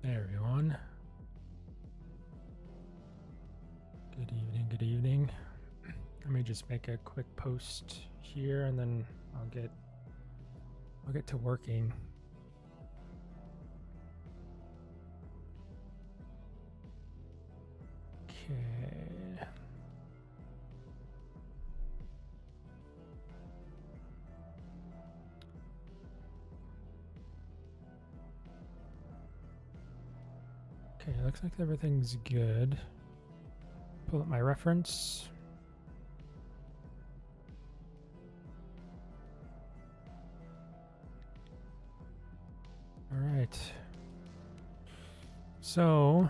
Hey everyone. Good evening, good evening. Let me just make a quick post here and then I'll get to working. Okay. Okay, looks like everything's good. Pull up my reference. All right. So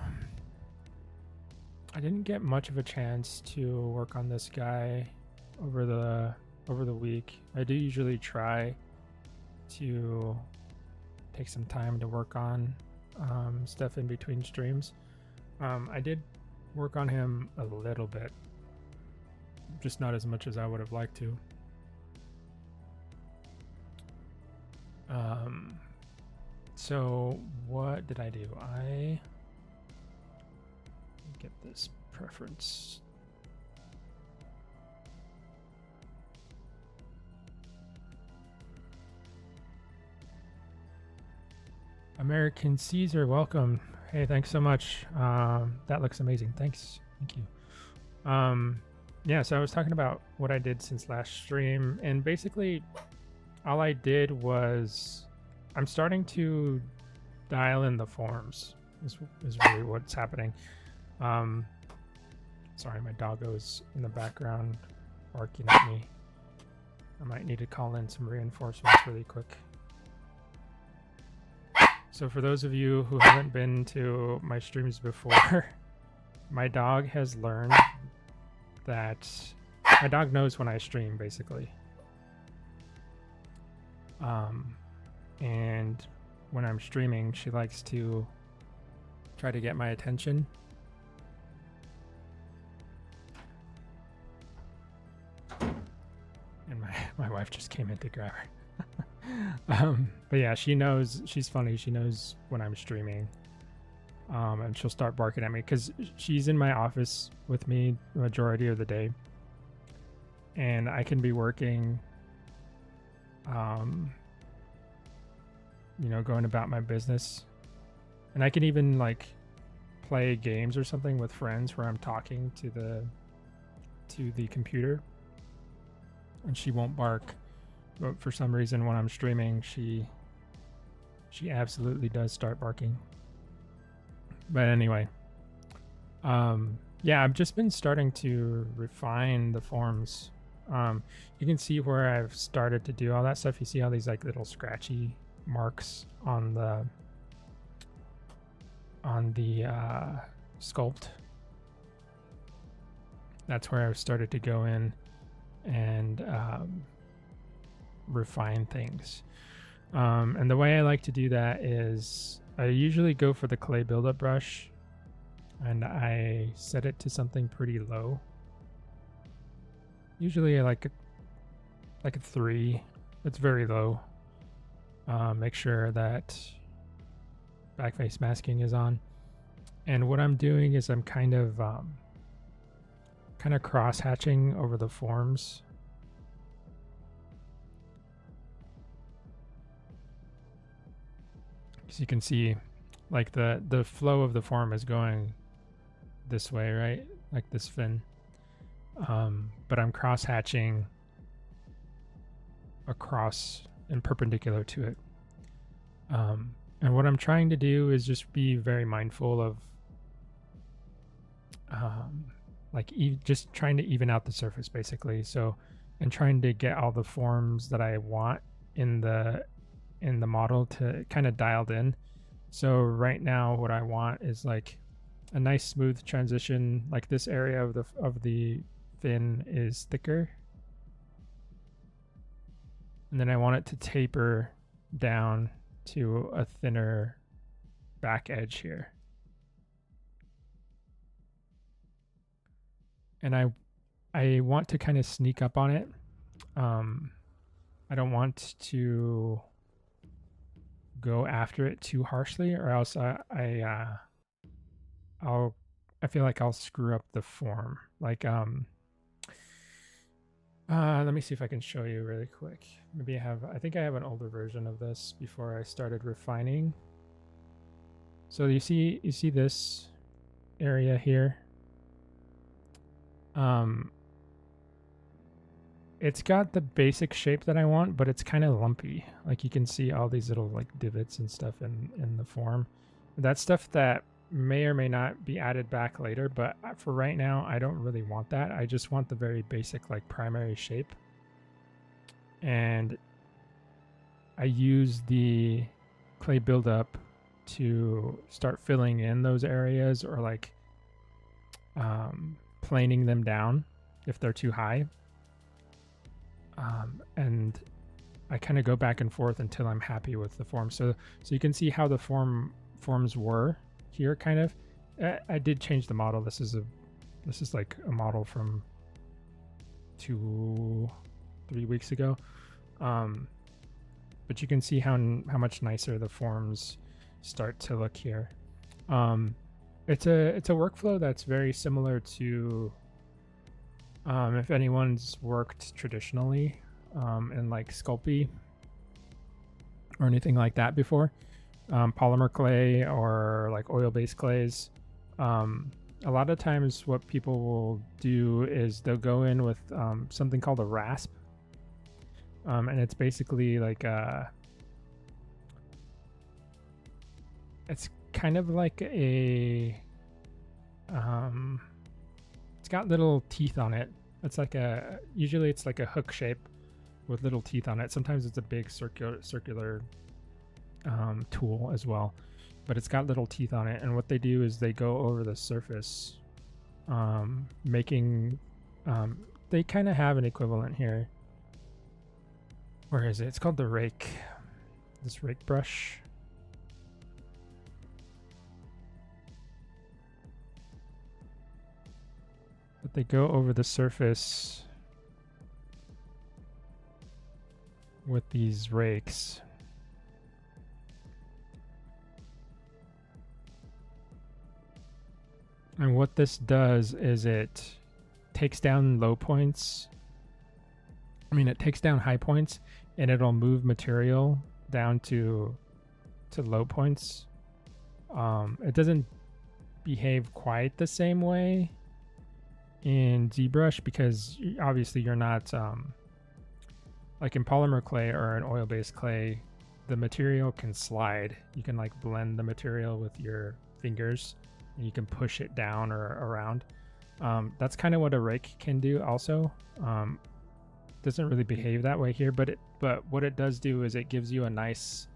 I didn't get much of a chance to work on this guy over the week. I do usually try to take some time to work on stuff in between streams. I did work on him a little bit, just not as much as I would have liked to. So what did I do? I get this preference. American Caesar, welcome. Hey, thanks so much. That looks amazing. Thanks. Thank you. Yeah, so I was talking about what I did since last stream, and basically all I did was I'm starting to dial in the forms is really what's happening. Sorry, my doggo's in the background barking at me. I might need to call in some reinforcements really quick. So for those of you who haven't been to my streams before, my dog has learned that my dog knows when I stream, basically. And when I'm streaming, she likes to try to get my attention. And my wife just came in to grab her. But yeah, she knows, she's funny. She knows when I'm streaming. And she'll start barking at me because she's in my office with me the majority of the day. And I can be working, you know, going about my business. And I can even like play games or something with friends where I'm talking to the computer. And she won't bark. But for some reason when I'm streaming, she absolutely does start barking. But anyway, yeah, I've just been starting to refine the forms. You can see where I've started to do all that stuff. You see all these like little scratchy marks on the sculpt. That's where I've started to go in and refine things. And the way I like to do that is I usually go for the clay buildup brush and I set it to something pretty low. Usually like a 3. It's very low. Make sure that backface masking is on. And what I'm doing is I'm kind of cross hatching over the forms. So you can see like the flow of the form is going this way, right? Like this fin. But I'm cross hatching across and perpendicular to it. And what I'm trying to do is just be very mindful of just trying to even out the surface basically. So, and trying to get all the forms that I want in the model to kind of dialed in. So right now what I want is like a nice smooth transition. Like this area of the fin is thicker. And then I want it to taper down to a thinner back edge here. And I want to kind of sneak up on it. I don't want to go after it too harshly, or else I feel like I'll screw up the form. Like let me see if I can show you really quick. Maybe I think I have an older version of this before I started refining. So you see this area here. It's got the basic shape that I want, but it's kind of lumpy. Like you can see all these little like divots and stuff in the form. That's stuff that may or may not be added back later, but for right now, I don't really want that. I just want the very basic like primary shape. And I use the clay buildup to start filling in those areas, or like planing them down if they're too high. And I kind of go back and forth until I'm happy with the form. So you can see how the forms were here, kind of. I did change the model. This is like a model from 2-3 weeks ago. But you can see how much nicer the forms start to look here. It's a workflow that's very similar to if anyone's worked traditionally in like Sculpey or anything like that before, polymer clay or like oil-based clays. A lot of times what people will do is they'll go in with something called a rasp. And it's basically like it's kind of like a it's got little teeth on it. It's like usually it's like a hook shape with little teeth on it. Sometimes it's a big circular tool as well, but it's got little teeth on it. And what they do is they go over the surface, making they kind of have an equivalent here. Where is it? It's called the rake. This rake brush. But they go over the surface with these rakes. And what this does is it takes down low points. I mean, it takes down high points, and it'll move material down to low points. It doesn't behave quite the same way in ZBrush because obviously you're not like in polymer clay or an oil-based clay, the material can slide. You can like blend the material with your fingers and you can push it down or around. That's kind of what a rake can do also. Doesn't really behave that way here, but what it does do is it gives you a nice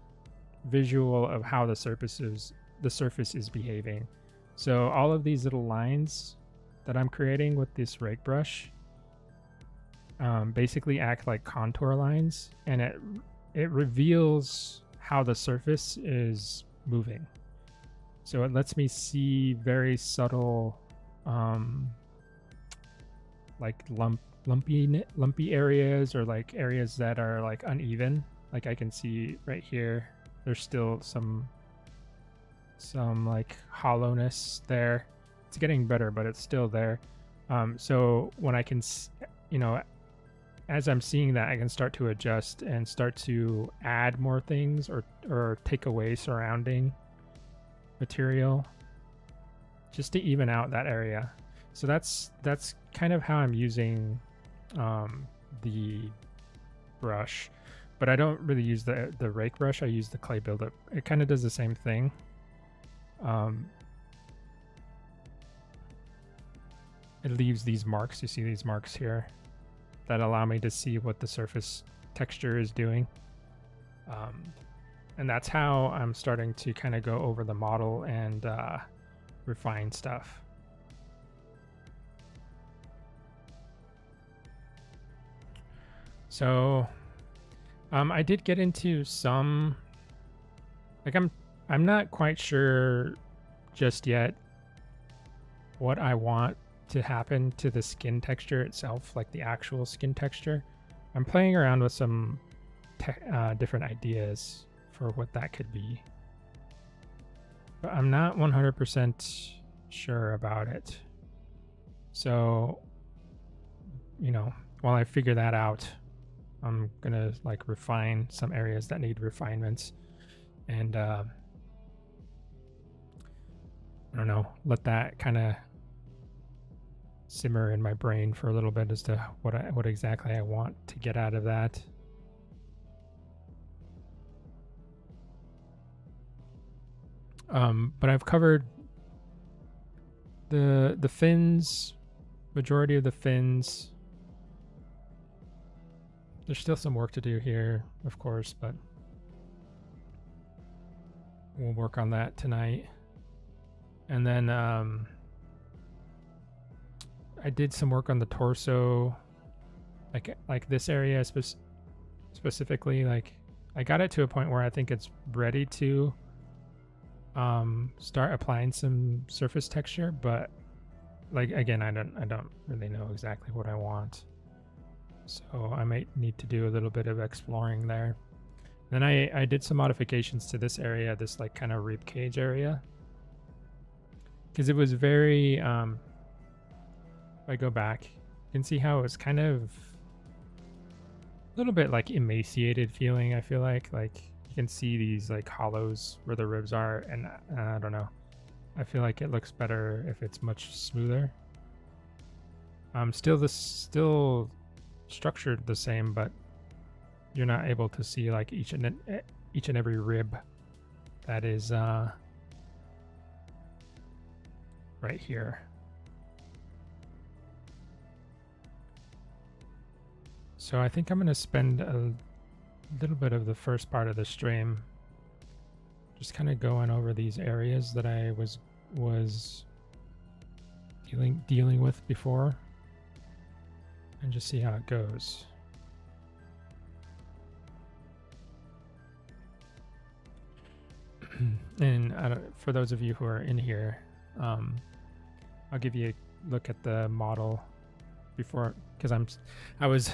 visual of how the surface is behaving. So all of these little lines that I'm creating with this rake brush basically act like contour lines, and it reveals how the surface is moving. So it lets me see very subtle like lumpy areas, or like areas that are like uneven. Like I can see right here there's still some like hollowness there. It's getting better, but it's still there. So when I can, as I'm seeing that, I can start to adjust and start to add more things or take away surrounding material just to even out that area. So that's kind of how I'm using the brush, but I don't really use the rake brush. I use the clay buildup. It kind of does the same thing. It leaves these marks. You see these marks here that allow me to see what the surface texture is doing. And that's how I'm starting to kind of go over the model and refine stuff. So I did get into some, like I'm not quite sure just yet what I want to happen to the skin texture itself, like the actual skin texture. I'm playing around with some different ideas for what that could be. But I'm not 100% sure about it. So, you know, while I figure that out, I'm gonna like refine some areas that need refinements, and I don't know, let that kind of simmer in my brain for a little bit as to what exactly I want to get out of that. But I've covered the fins, majority of the fins. There's still some work to do here, of course, but we'll work on that tonight. And then I did some work on the torso, like this area specifically. Like I got it to a point where I think it's ready to start applying some surface texture, but like again, I don't really know exactly what I want. So I might need to do a little bit of exploring there. Then I did some modifications to this area, this like kind of rib cage area, because it was very, if I go back, you can see how it was kind of a little bit like emaciated feeling. I feel like you can see these like hollows where the ribs are, and I don't know. I feel like it looks better if it's much smoother. Still structured the same, but you're not able to see like each and every rib that is right here. So I think I'm going to spend a little bit of the first part of the stream just kind of going over these areas that I was dealing with before, and just see how it goes. And for those of you who are in here, I'll give you a look at the model before, because I was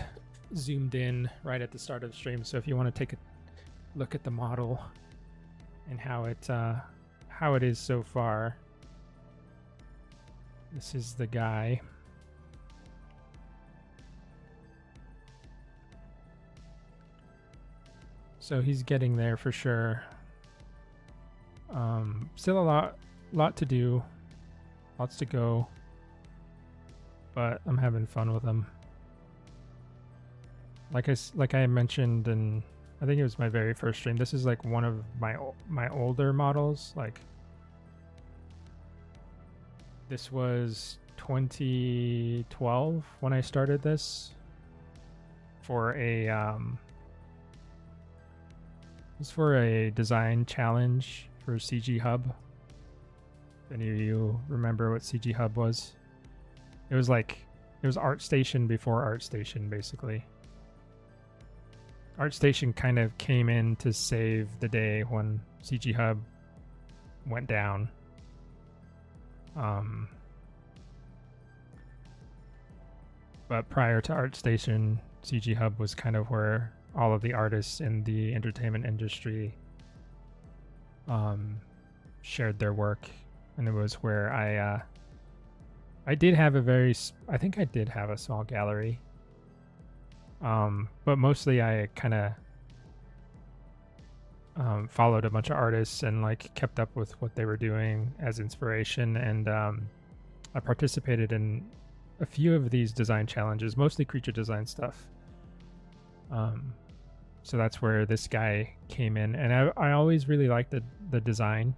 zoomed in right at the start of the stream. So if you want to take a look at the model and how it is so far, this is the guy. So he's getting there for sure. Still a lot to do, lots to go, but I'm having fun with him. Like I mentioned, and I think it was my very first stream, this is like one of my older models. Like this was 2012 when I started this for a design challenge for CG Hub. If any of you remember what CG Hub was, it was ArtStation before ArtStation, basically. ArtStation kind of came in to save the day when CG Hub went down. But prior to ArtStation, CG Hub was kind of where all of the artists in the entertainment industry shared their work, and it was where I did have I think I did have a small gallery, but mostly I kind of followed a bunch of artists and like kept up with what they were doing as inspiration, and I participated in a few of these design challenges, mostly creature design stuff. So that's where this guy came in, and I always really liked the design.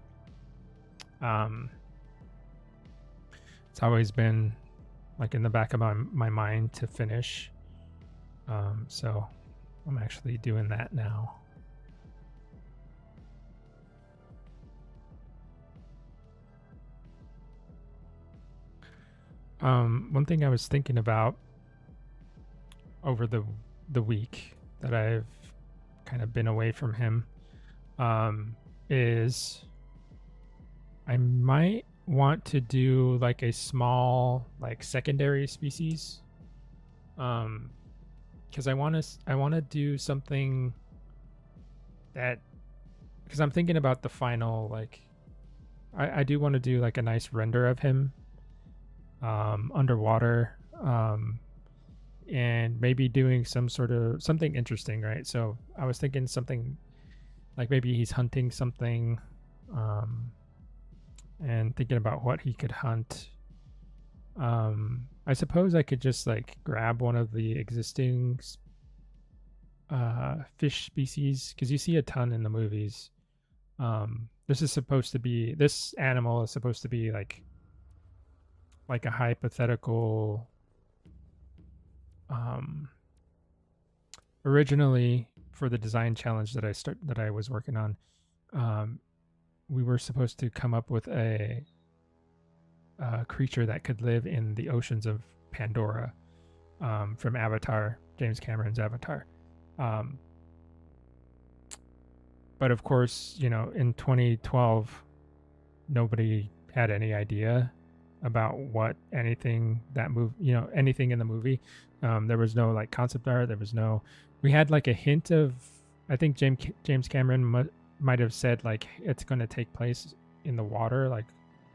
It's always been like in the back of my mind to finish. So I'm actually doing that now. One thing I was thinking about over the week that I've kind of been away from him is I might want to do like a small like secondary species, because I want to do something that because I'm thinking about the final, like, I do want to do like a nice render of him underwater, and maybe doing some sort of something interesting, right? So I was thinking something like maybe he's hunting something, um, and thinking about what he could hunt. I suppose I could just like grab one of the existing fish species, because you see a ton in the movies. This animal is supposed to be like a hypothetical. um Originally, for the design challenge that I was working on, um we were supposed to come up with a creature that could live in the oceans of Pandora, from Avatar, James Cameron's Avatar. um but of course, in 2012, nobody had any idea about what anything in the movie. There was no like concept art. We had like a hint of, I think James Cameron might have said like it's going to take place in the water, like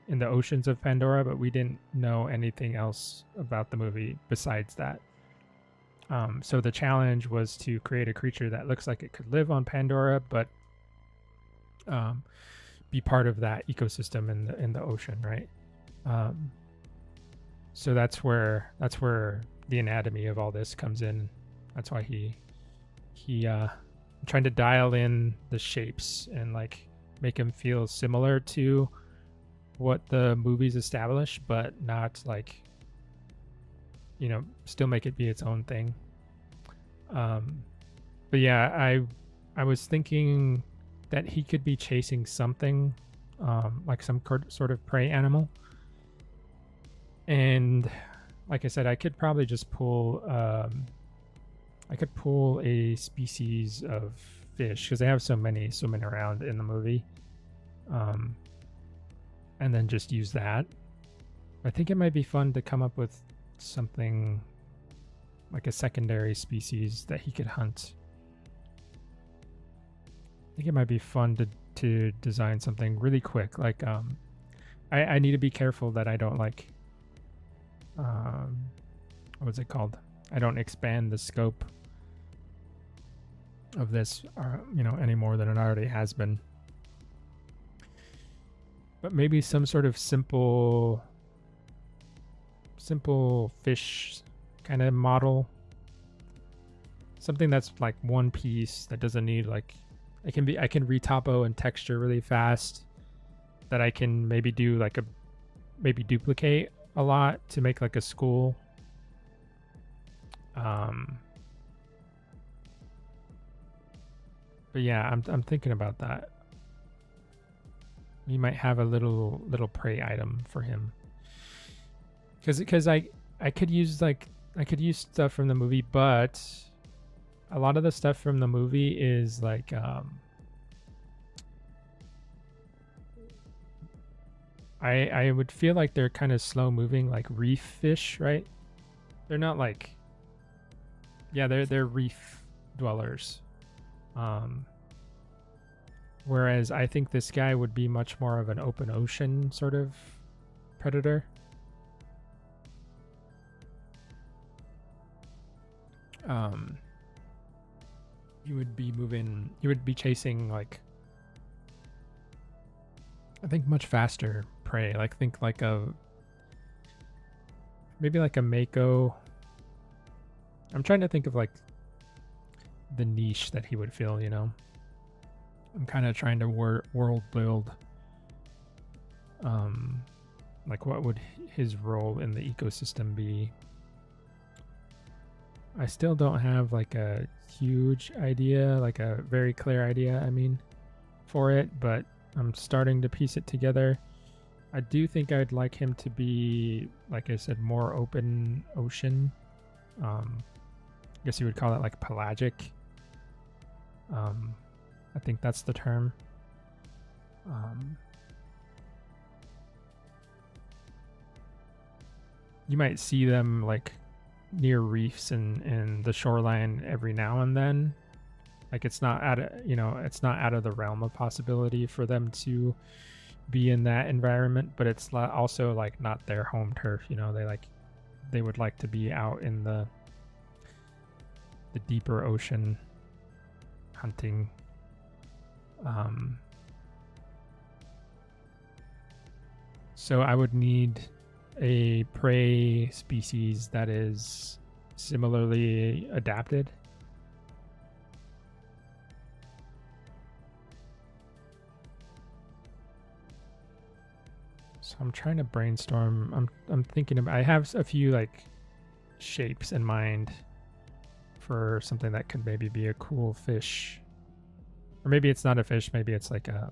in the oceans of Pandora, but we didn't know anything else about the movie besides that. So the challenge was to create a creature that looks like it could live on Pandora, but be part of that ecosystem in the ocean, right? Um, so that's where the anatomy of all this comes in. That's why he trying to dial in the shapes and like make him feel similar to what the movies establish, but not like, still make it be its own thing. But yeah, I was thinking that he could be chasing something, like some sort of prey animal. And like I said, I could probably just pull a species of fish, because they have so many swimming around in the movie, and then just use that. I think it might be fun to come up with something like a secondary species that he could hunt. I think it might be fun to design something really quick. Like, I need to be careful that I don't like, what's it called? I don't expand the scope of this, any more than it already has been. But maybe some sort of simple fish kind of model. Something that's like one piece that doesn't need like, I can retopo and texture really fast, that I can maybe do like maybe duplicate a lot to make like a school. But yeah, I'm thinking about that. We might have a little prey item for him, because I could use stuff from the movie, but a lot of the stuff from the movie is like, I would feel like they're kind of slow moving, like reef fish, right? They're not like, yeah, they're reef dwellers. Whereas I think this guy would be much more of an open ocean sort of predator. You would be chasing like, I think much faster prey. Like think like maybe like a mako. I'm trying to think of like the niche that he would fill, I'm kind of trying to world build, like what would his role in the ecosystem be. I still don't have like a huge idea, like a very clear idea, I mean, for it, but I'm starting to piece it together. I do think I'd like him to be, like I said, more open ocean. I guess you would call it like pelagic. I think that's the term. You might see them like near reefs and the shoreline every now and then, Like it's not out of, it's not out of the realm of possibility for them to be in that environment, but it's also like not their home turf. They would like to be out in the deeper ocean hunting. So I would need a prey species that is similarly adapted. So I'm trying to brainstorm. I'm thinking about, I have a few like shapes in mind for something that could maybe be a cool fish. Or maybe it's not a fish, maybe it's like I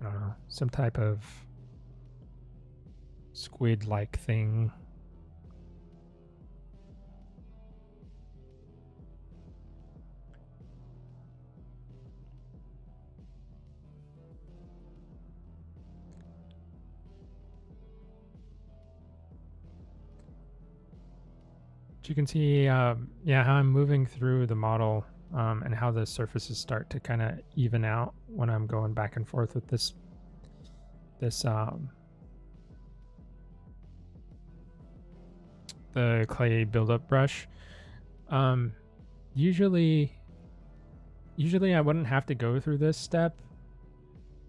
don't know, some type of squid-like thing. You can see, yeah, how I'm moving through the model, and how the surfaces start to kind of even out when I'm going back and forth with this the clay buildup brush. Usually I wouldn't have to go through this step,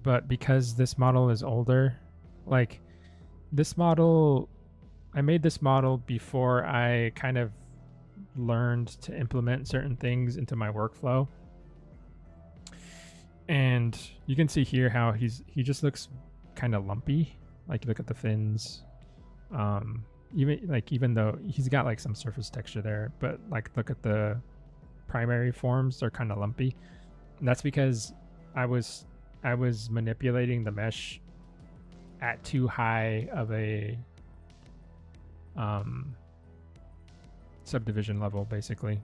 but because this model is older, like this model, I made this model before I kind of learned to implement certain things into my workflow. And you can see here how he just looks kind of lumpy. Like look at the fins. Even though he's got like some surface texture there, but like look at the primary forms, they're kind of lumpy. And that's because I was manipulating the mesh at too high of a subdivision level. Basically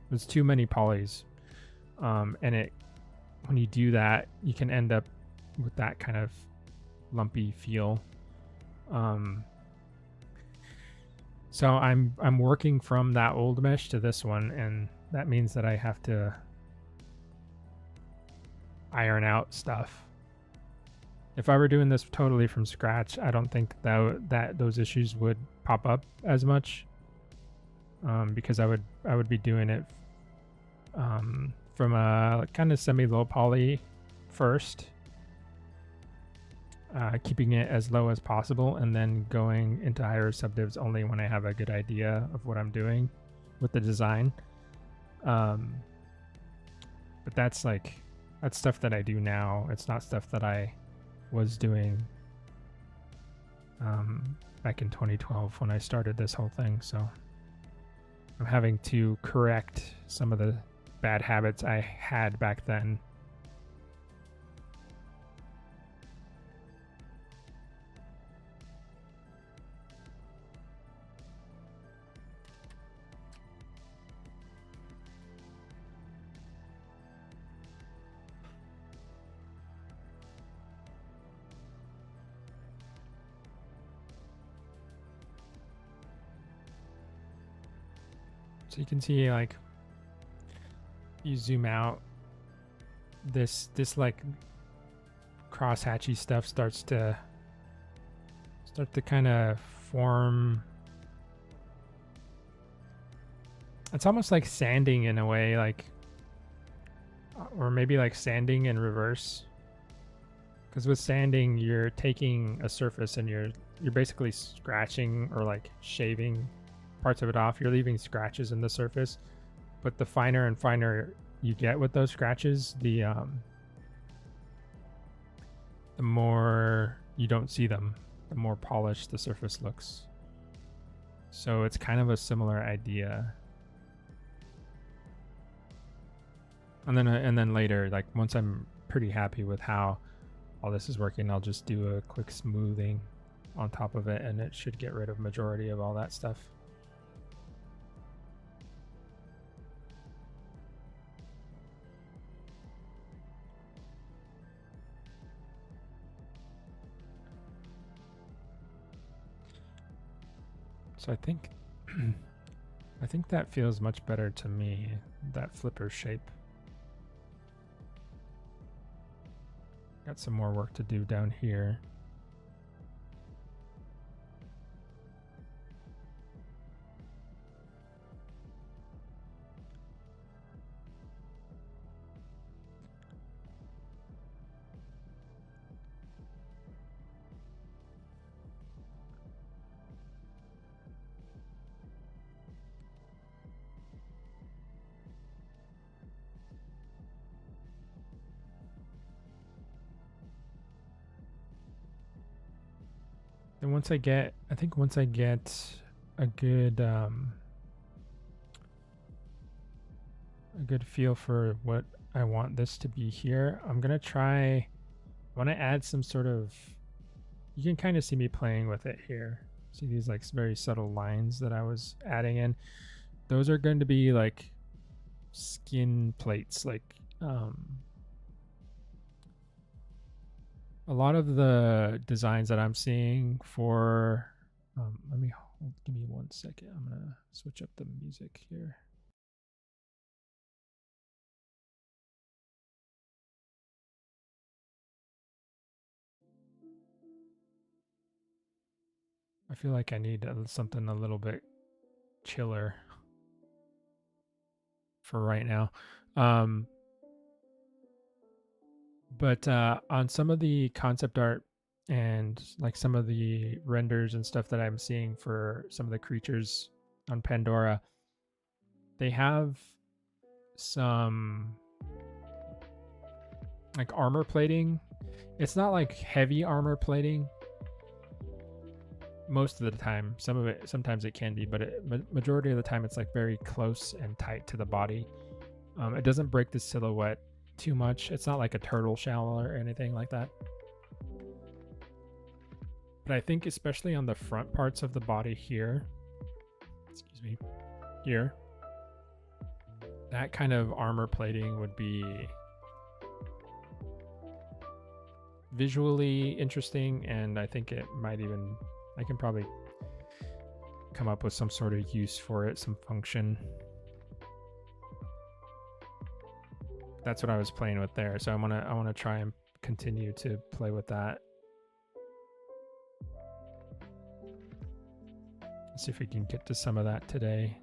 there's too many polys, and when you do that, you can end up with that kind of lumpy feel. So I'm working from that old mesh to this one, and that means that I have to iron out stuff. If I were doing this totally from scratch, I don't think that those issues would pop up as much, because I would be doing it from a kind of semi-low poly first, keeping it as low as possible, and then going into higher subdivs only when I have a good idea of what I'm doing with the design. But that's stuff that I do now. It's not stuff that I was doing back in 2012 when I started this whole thing. So I'm having to correct some of the bad habits I had back then. So you can see, like, you zoom out, this like crosshatchy stuff starts to kind of form. It's almost like sanding in a way, like, or maybe like sanding in reverse. Because with sanding, you're taking a surface and you're basically scratching or like shaving parts of it off. You're leaving scratches in the surface, but the finer and finer you get with those scratches, the more you don't see them, the more polished the surface looks. So it's kind of a similar idea. And then later, like once I'm pretty happy with how all this is working, I'll just do a quick smoothing on top of it, and it should get rid of majority of all that stuff. So I think I think that feels much better to me, that flipper shape. Got some more work to do down here. And once I get a good feel for what I want this to be here, I'm gonna try. I want to add some sort of. You can kind of see me playing with it here. See these like very subtle lines that I was adding in. Those are going to be like skin plates, like a lot of the designs that I'm seeing for give me 1 second. I'm gonna switch up the music here. I feel like I need something a little bit chiller for right now. But on some of the concept art and like some of the renders and stuff that I'm seeing for some of the creatures on Pandora, they have some like armor plating. It's not like heavy armor plating most of the time. Sometimes it can be, but majority of the time it's like very close and tight to the body. It doesn't break the silhouette too much. It's not like a turtle shell or anything like that. But I think especially on the front parts of the body here, here, that kind of armor plating would be visually interesting, and I think it might even, I can probably come up with some sort of use for it, some function. That's what I was playing with there. So I want to try and continue to play with that. Let's see if we can get to some of that today.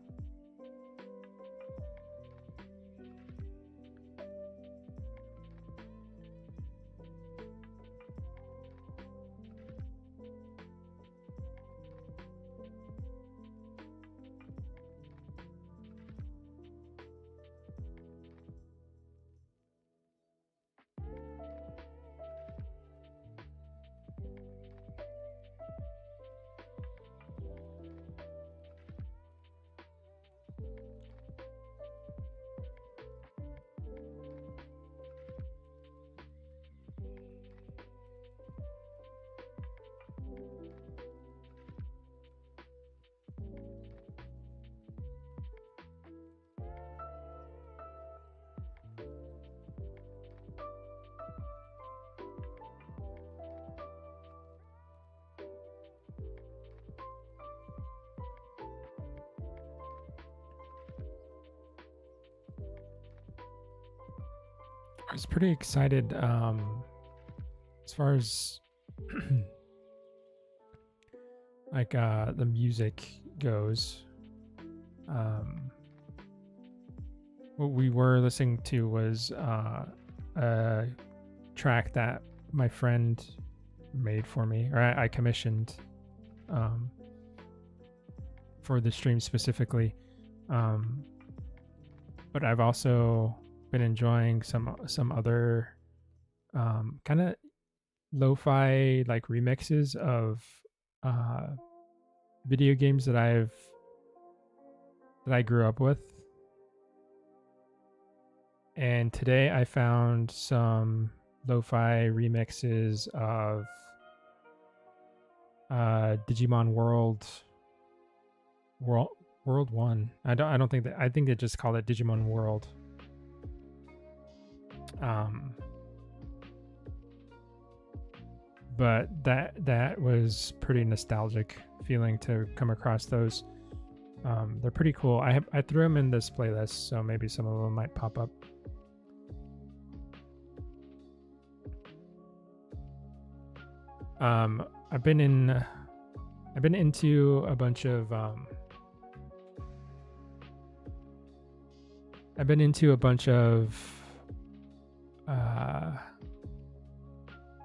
I was pretty excited as far as like the music goes. What we were listening to was a track that my friend made for me, or I commissioned for the stream specifically. But I've also been enjoying some other kind of lo-fi like remixes of video games that I grew up with. And today I found some lo-fi remixes of Digimon World 1. I don't think that, I think they just call it Digimon World. But that was pretty nostalgic feeling to come across those. They're pretty cool. I threw them in this playlist, so maybe some of them might pop up. I've been into a bunch of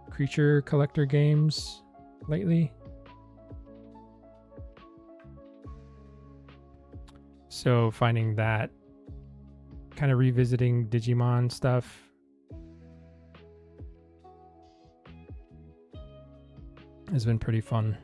creature collector games lately. So finding that, kind of revisiting Digimon stuff, has been pretty fun.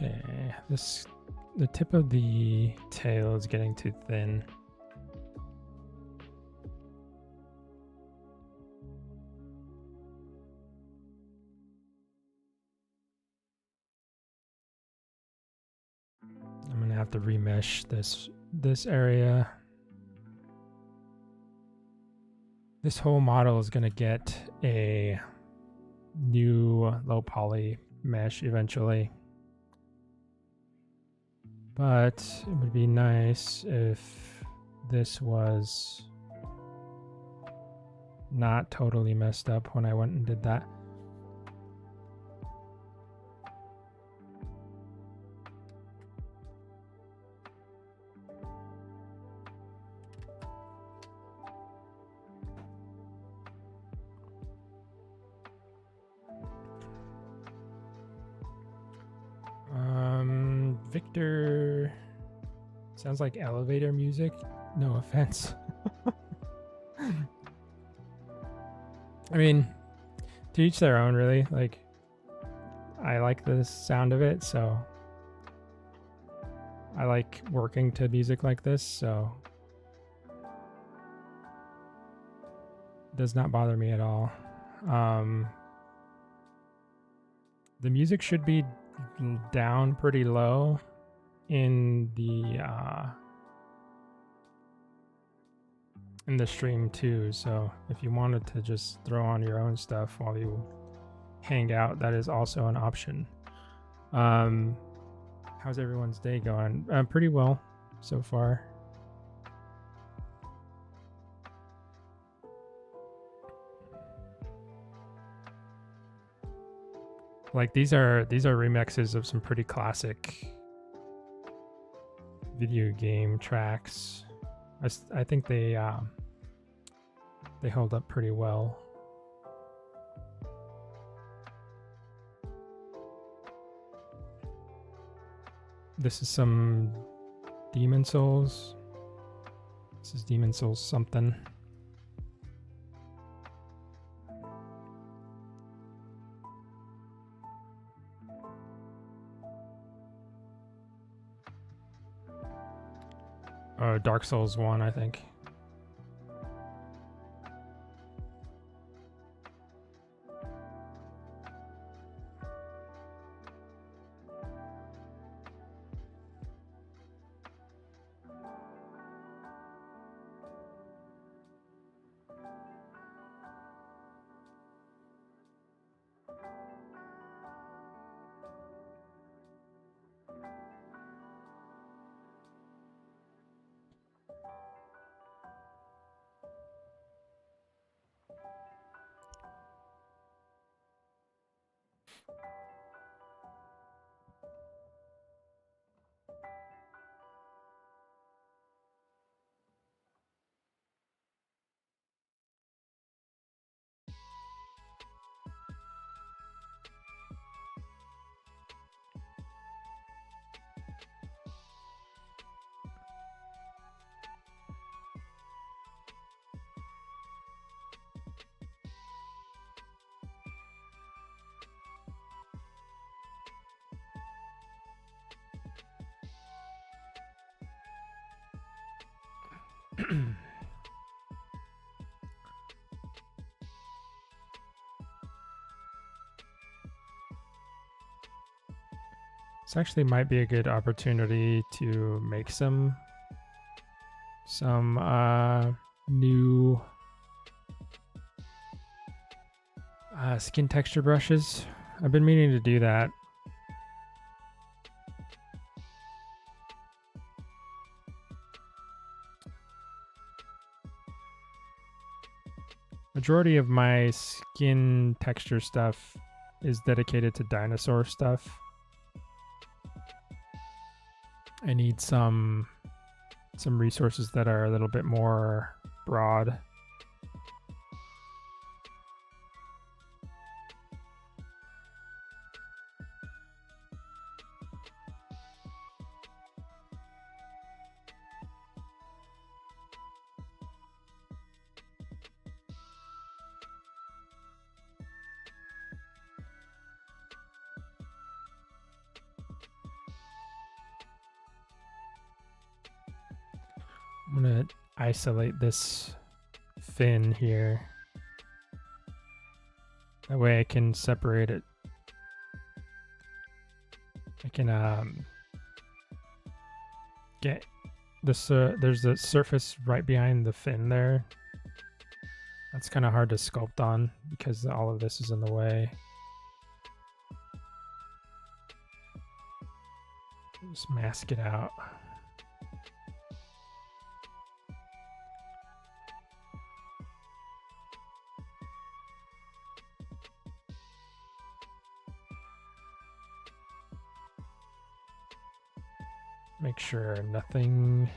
Okay, the tip of the tail is getting too thin. I'm gonna have to remesh this area. This whole model is gonna get a new low poly mesh eventually. But it would be nice if this was not totally messed up when I went and did that. Victor sounds like elevator music. No offense. I mean, to each their own, really. Like, I like the sound of it, so I like working to music like this, so it does not bother me at all. The music should be down pretty low in the stream too, so if you wanted to just throw on your own stuff while you hang out, that is also an option. How's everyone's day going? Pretty well so far. Like these are remixes of some pretty classic video game tracks. I think they hold up pretty well. This is some Demon Souls. This is Demon Souls something. Dark Souls 1, I think. This actually might be a good opportunity to make some new skin texture brushes. I've been meaning to do that. Majority of my skin texture stuff is dedicated to dinosaur stuff. I need some resources that are a little bit more broad. I'm gonna isolate this fin here. That way I can separate it. I can get this. There's the surface right behind the fin there. That's kind of hard to sculpt on because all of this is in the way. Just mask it out. Make sure nothing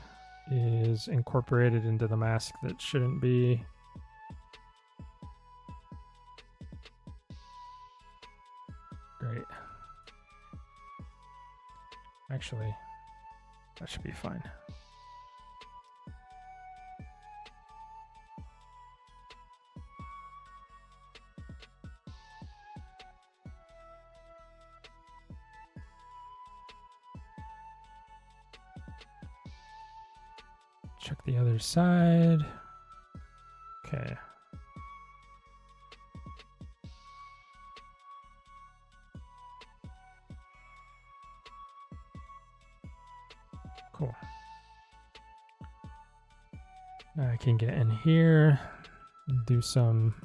is incorporated into the mask that shouldn't be. Great. Actually, that should be fine. Check the other side. Okay. Cool. Now I can get in here and do some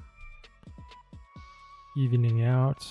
evening out.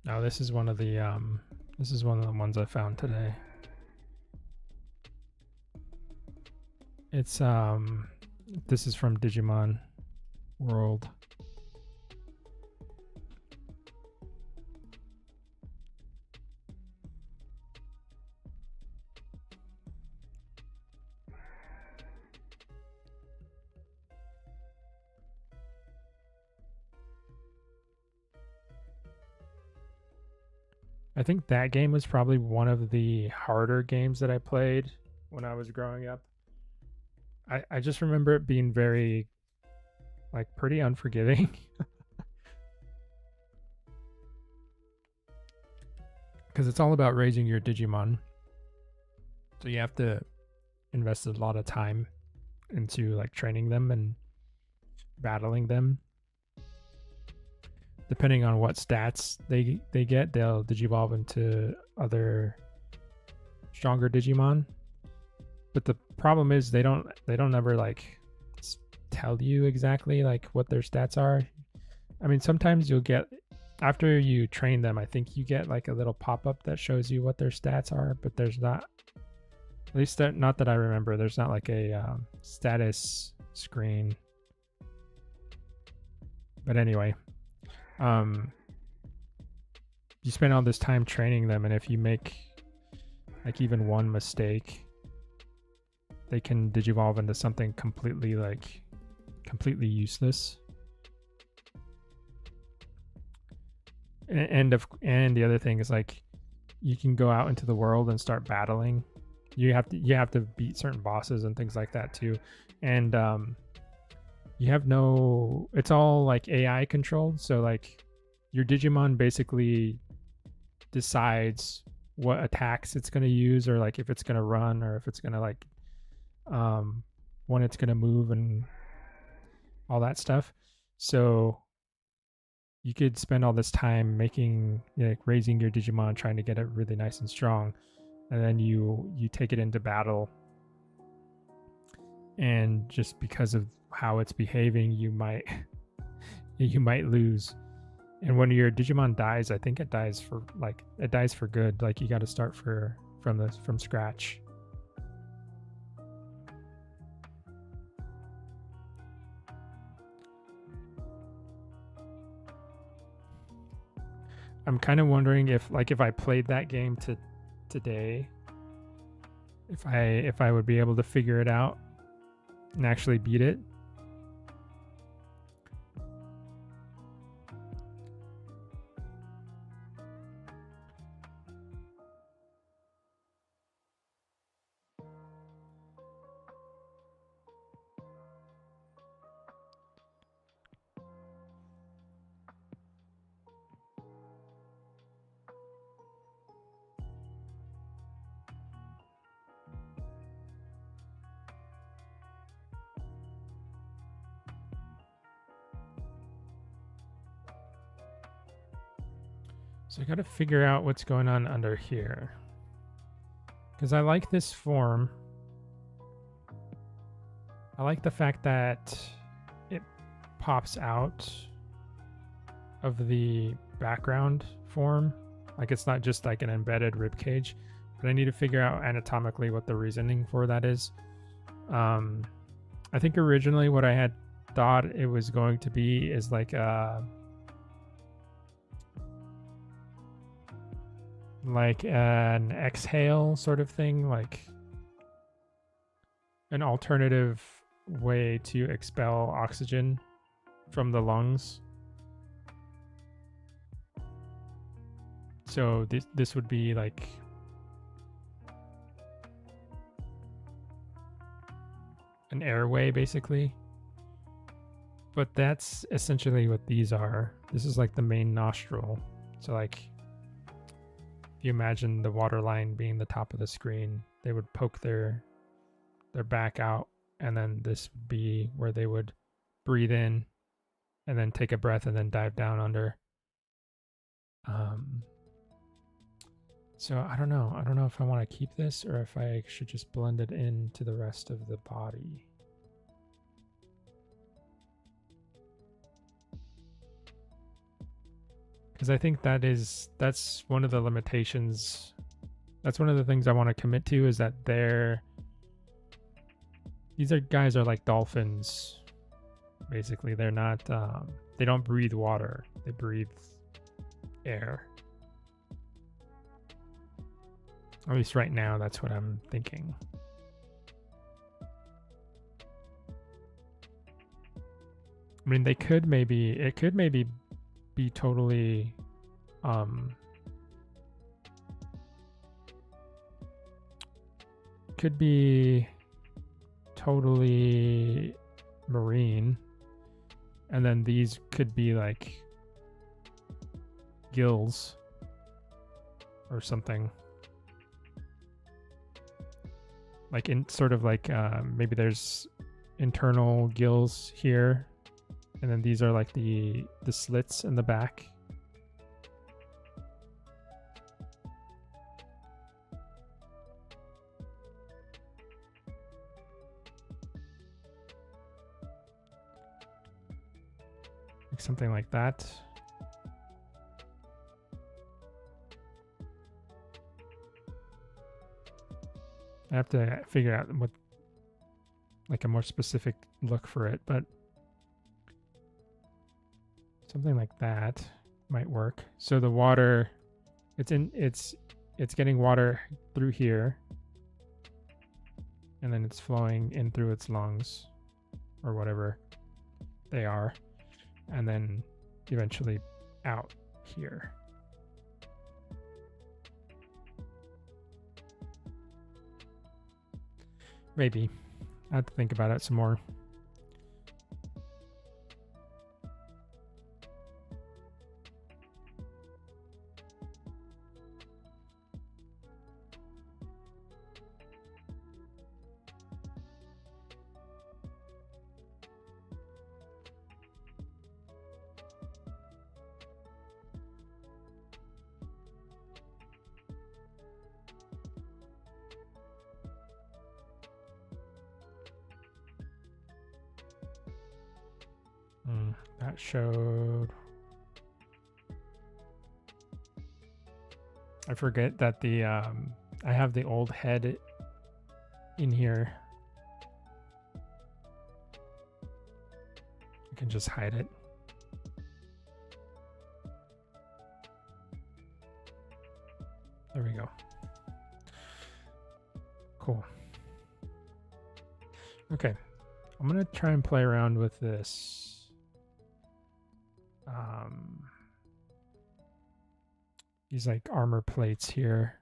Now this is one of the ones I found today. It's this is from Digimon World. I think that game was probably one of the harder games that I played when I was growing up. I just remember it being very, like, pretty unforgiving. Because it's all about raising your Digimon. So you have to invest a lot of time into like training them and battling them. Depending on what stats they get, they'll digivolve into other stronger Digimon. But the problem is they don't ever like tell you exactly like what their stats are. I mean, sometimes you'll get, after you train them, I think you get like a little pop-up that shows you what their stats are, but there's not, at least that, not that I remember, there's not like a status screen. But anyway, you spend all this time training them, and if you make like even one mistake, they can digivolve into something completely useless. And the other thing is like you can go out into the world and start battling. You have to beat certain bosses and things like that too. And you have no, it's all like AI controlled, so like your Digimon basically decides what attacks it's going to use, or like if it's going to run, or if it's going to like when it's going to move and all that stuff. So you could spend all this time making, like, raising your Digimon, trying to get it really nice and strong, and then you take it into battle, and just because of how it's behaving, you might lose. And when your Digimon dies, I think it dies for good. Like you got to start from scratch. I'm kind of wondering if I played that game today, if I would be able to figure it out and actually beat it. So I got to figure out what's going on under here, because I like this form. I like the fact that it pops out of the background form. Like it's not just like an embedded rib cage, but I need to figure out anatomically what the reasoning for that is. I think originally what I had thought it was going to be is like an exhale sort of thing, like an alternative way to expel oxygen from the lungs. So this would be like an airway basically. But that's essentially what these are. This is like the main nostril. So like if you imagine the water line being the top of the screen, they would poke their back out, and then this would be where they would breathe in and then take a breath and then dive down under. So I don't know if I want to keep this or if I should just blend it into the rest of the body. Because I think that's one of the limitations. That's one of the things I want to commit to, is that these guys are like dolphins. Basically, they're not. They don't breathe water. They breathe air. At least right now, that's what I'm thinking. I mean, it could maybe be totally could be totally marine, and then these could be like gills or something. like in sort of like maybe there's internal gills here, and then these are like the slits in the back. Like something like that. I have to figure out what, like a more specific look for it, but something like that might work. So the water, it's getting water through here, and then it's flowing in through its lungs, or whatever they are, and then eventually out here. Maybe. I have to think about it some more. That showed. I forget that the I have the old head in here. I can just hide it. There we go. Cool. Okay, I'm gonna try and play around with this. These like armor plates here.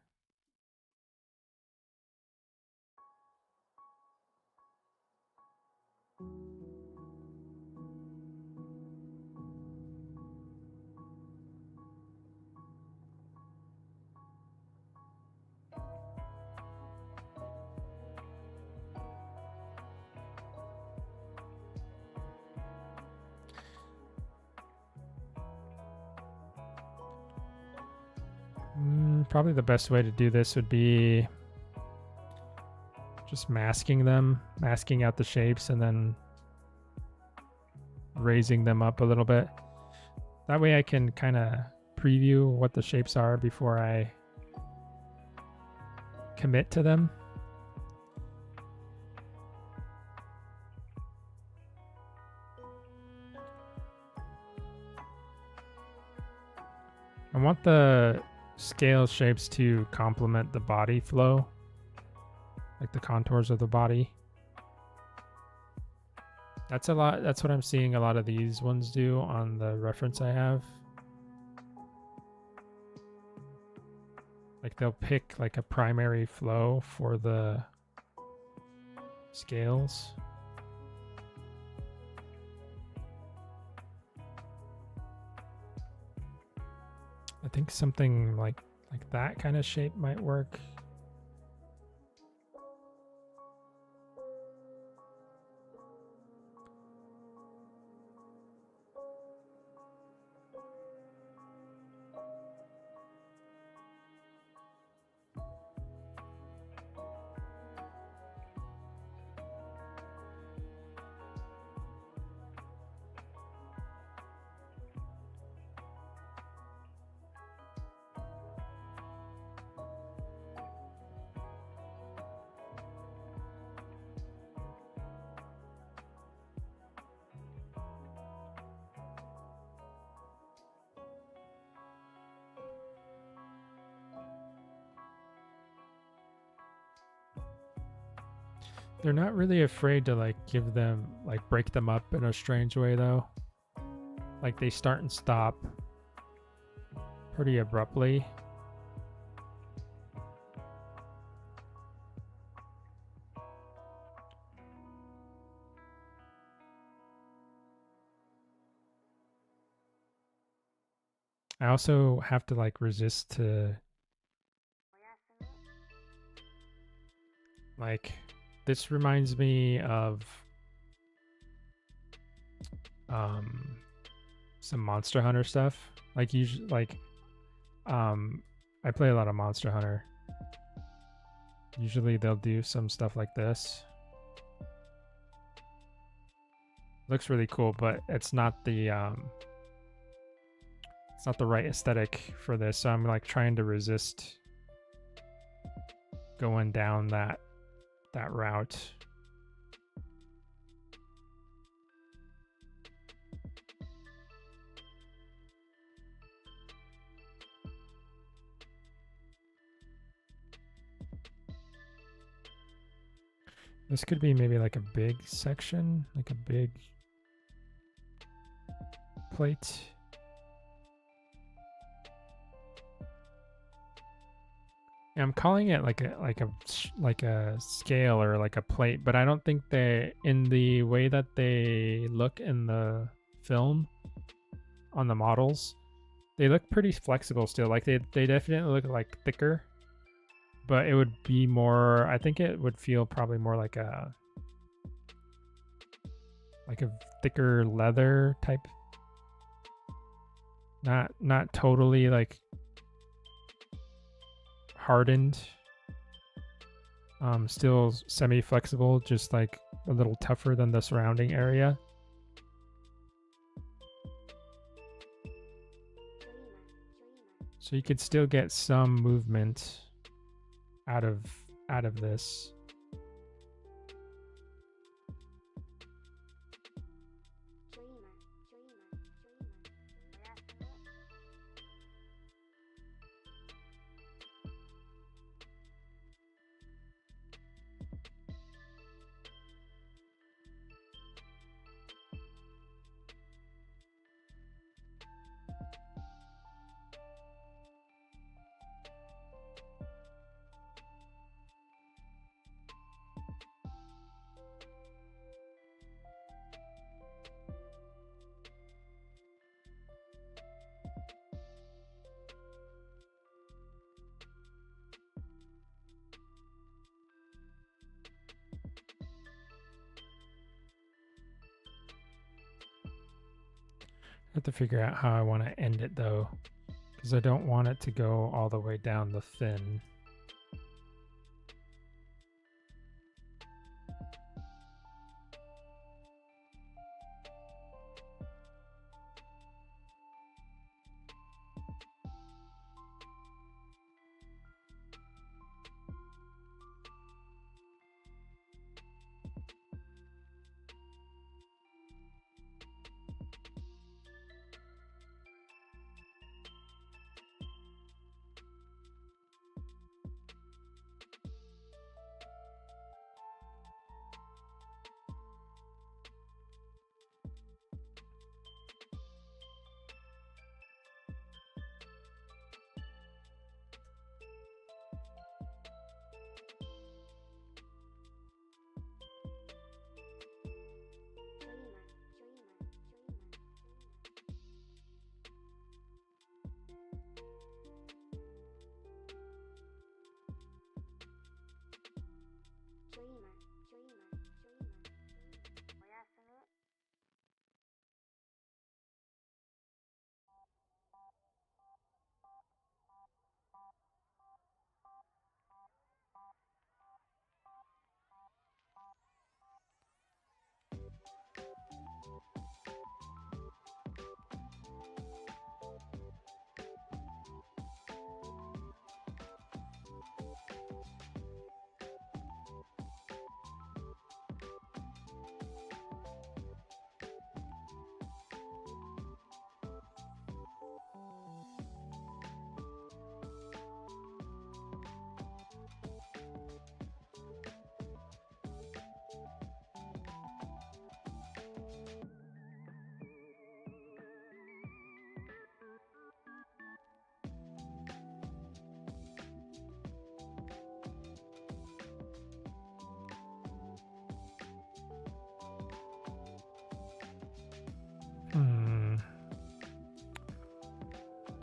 Probably the best way to do this would be just masking them, masking out the shapes, and then raising them up a little bit. That way I can kind of preview what the shapes are before I commit to them. I want the scale shapes to complement the body flow, like the contours of the body. That's what I'm seeing a lot of these ones do on the reference I have. Like they'll pick like a primary flow for the scales. I think something like that kind of shape might work. They're not really afraid to like give them, like break them up in a strange way though. Like they start and stop pretty abruptly. I also have to like resist to Like, this reminds me of some Monster Hunter stuff. Like usually, I play a lot of Monster Hunter. Usually they'll do some stuff like this. Looks really cool, but it's not the right aesthetic for this. So I'm like trying to resist going down that route. This could be maybe like a big section, like a big plate. Yeah, I'm calling it like a scale or like a plate, but I don't think they, in the way that they look in the film on the models, they look pretty flexible still. Like they definitely look like thicker, but it would be more, I think it would feel probably more like a thicker leather type. Not totally like hardened. Still semi-flexible, just like a little tougher than the surrounding area. So you could still get some movement out of this. I have to figure out how I want to end it though, because I don't want it to go all the way down the fin.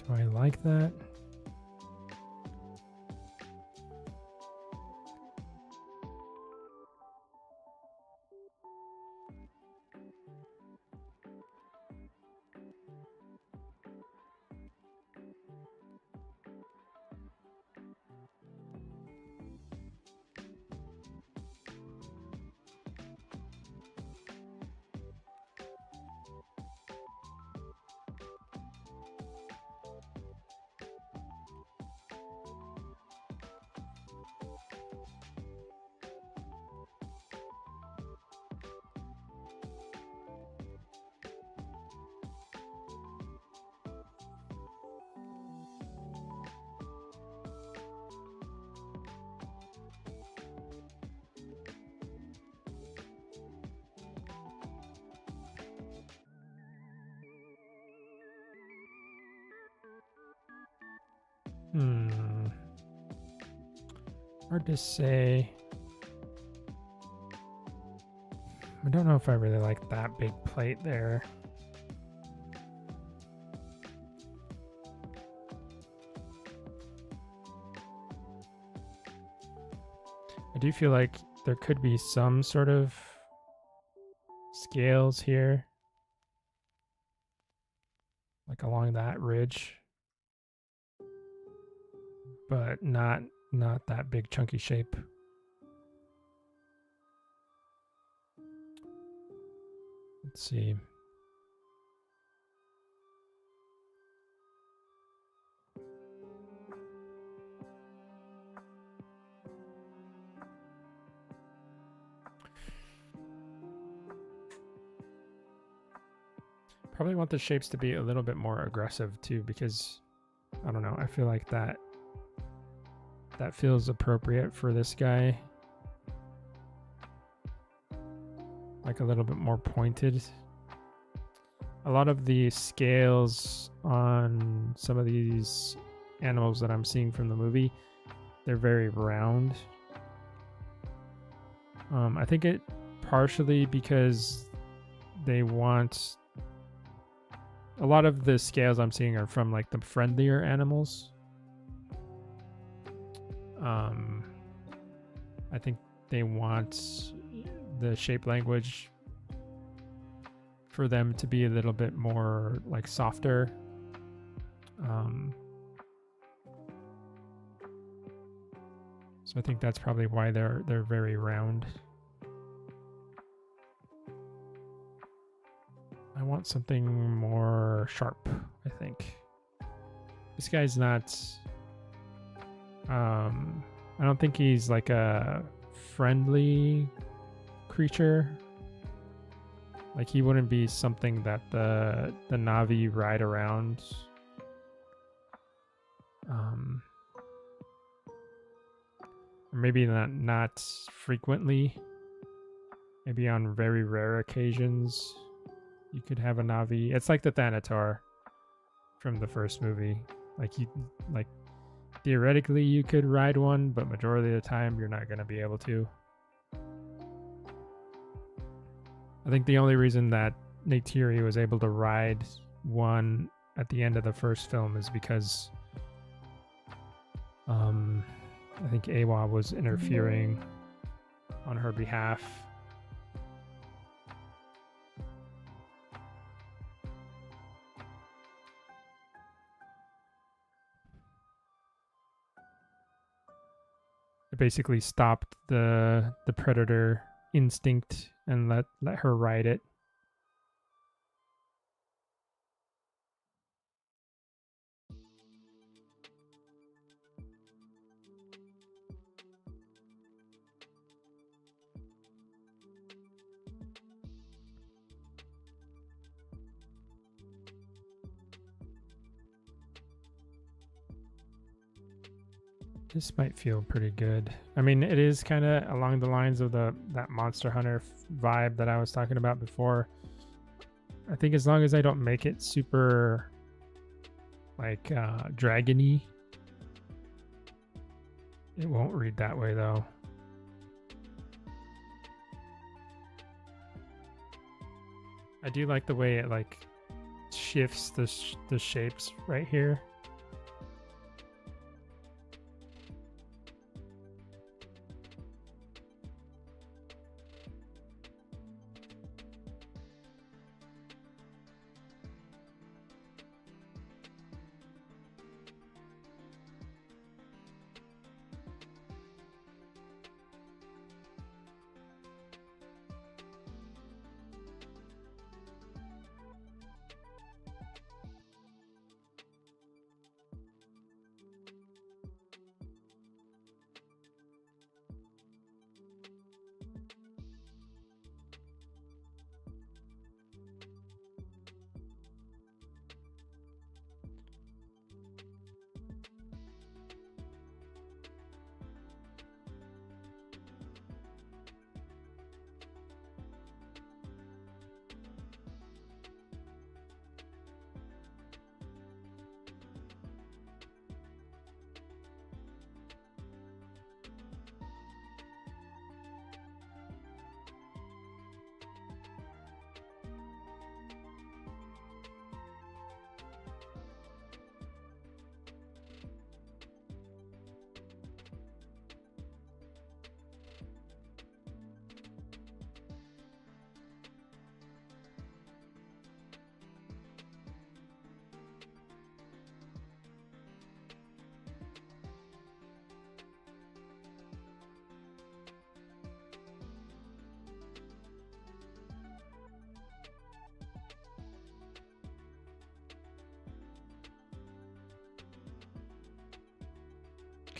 Do I like that? Hmm. Hard to say. I don't know if I really like that big plate there. I do feel like there could be some sort of scales here, like along that ridge, but not that big chunky shape. Let's see. Probably want the shapes to be a little bit more aggressive too, because I don't know, I feel like that feels appropriate for this guy. Like a little bit more pointed. A lot of the scales on some of these animals that I'm seeing from the movie, they're very round. I think it partially because they want a lot of the scales I'm seeing are from like the friendlier animals. I think they want the shape language for them to be a little bit more like softer. So I think that's probably why they're very round. I want something more sharp, I think. This guy's not I don't think he's like a friendly creature. Like he wouldn't be something that the Na'vi ride around. Or maybe not frequently. Maybe on very rare occasions you could have a Na'vi. It's like the Thanator from the first movie. Like theoretically you could ride one, but majority of the time you're not going to be able to. I think the only reason that Neytiri was able to ride one at the end of the first film is because I think Awa was interfering on her behalf. It basically stopped the predator instinct and let her ride it. This might feel pretty good. I mean, it is kind of along the lines of that Monster Hunter vibe that I was talking about before. I think as long as I don't make it super like dragony, it won't read that way though. I do like the way it like shifts the shapes right here.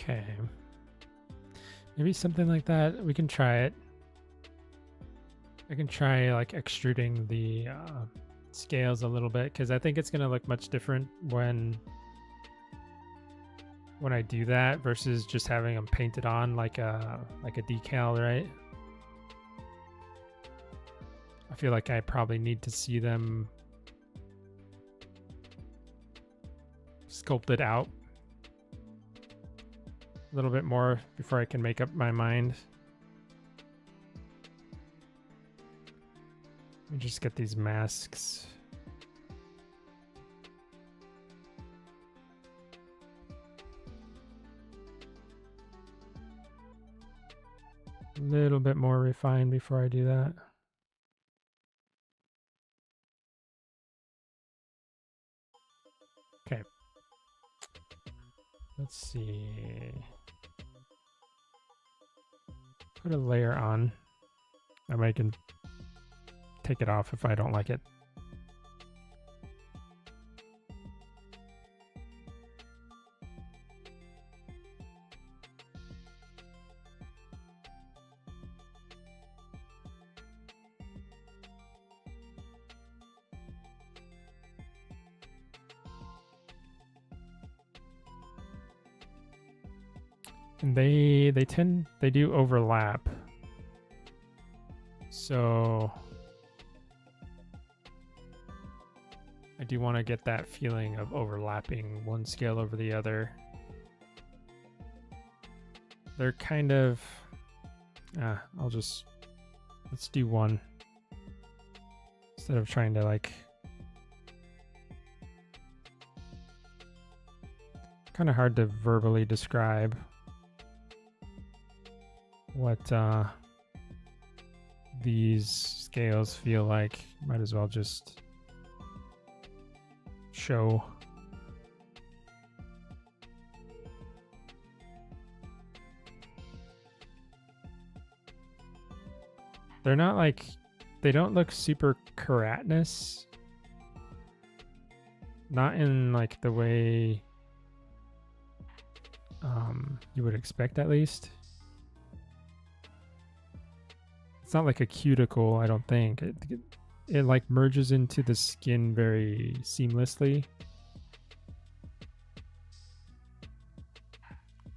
Okay. Maybe something like that. We can try it. I can try like extruding the scales a little bit because I think it's gonna look much different when I do that versus just having them painted on like a decal, right? I feel like I probably need to see them sculpted out a little bit more before I can make up my mind. Let me just get these masks. A little bit more refined before I do that. Okay. Let's see. Put a layer on. I might can take it off if I don't like it. And they do overlap. So I do want to get that feeling of overlapping one scale over the other. They're kind of let's do one instead of trying to like kind of hard to verbally describe what these scales feel like. Might as well just show. They're not like, they don't look super keratinous. Not in like the way you would expect, at least. It's not like a cuticle, I don't think. It like merges into the skin very seamlessly.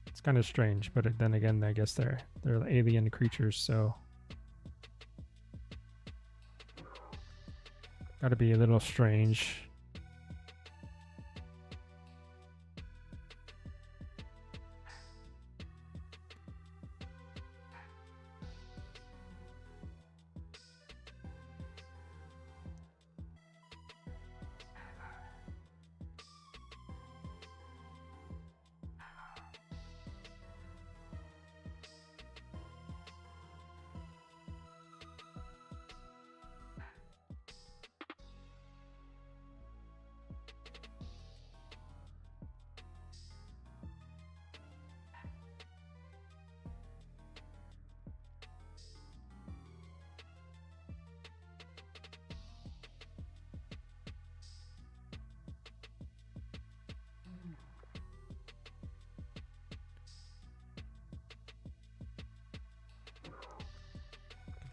It's kind of strange, but then again, I guess they're alien creatures, so gotta be a little strange.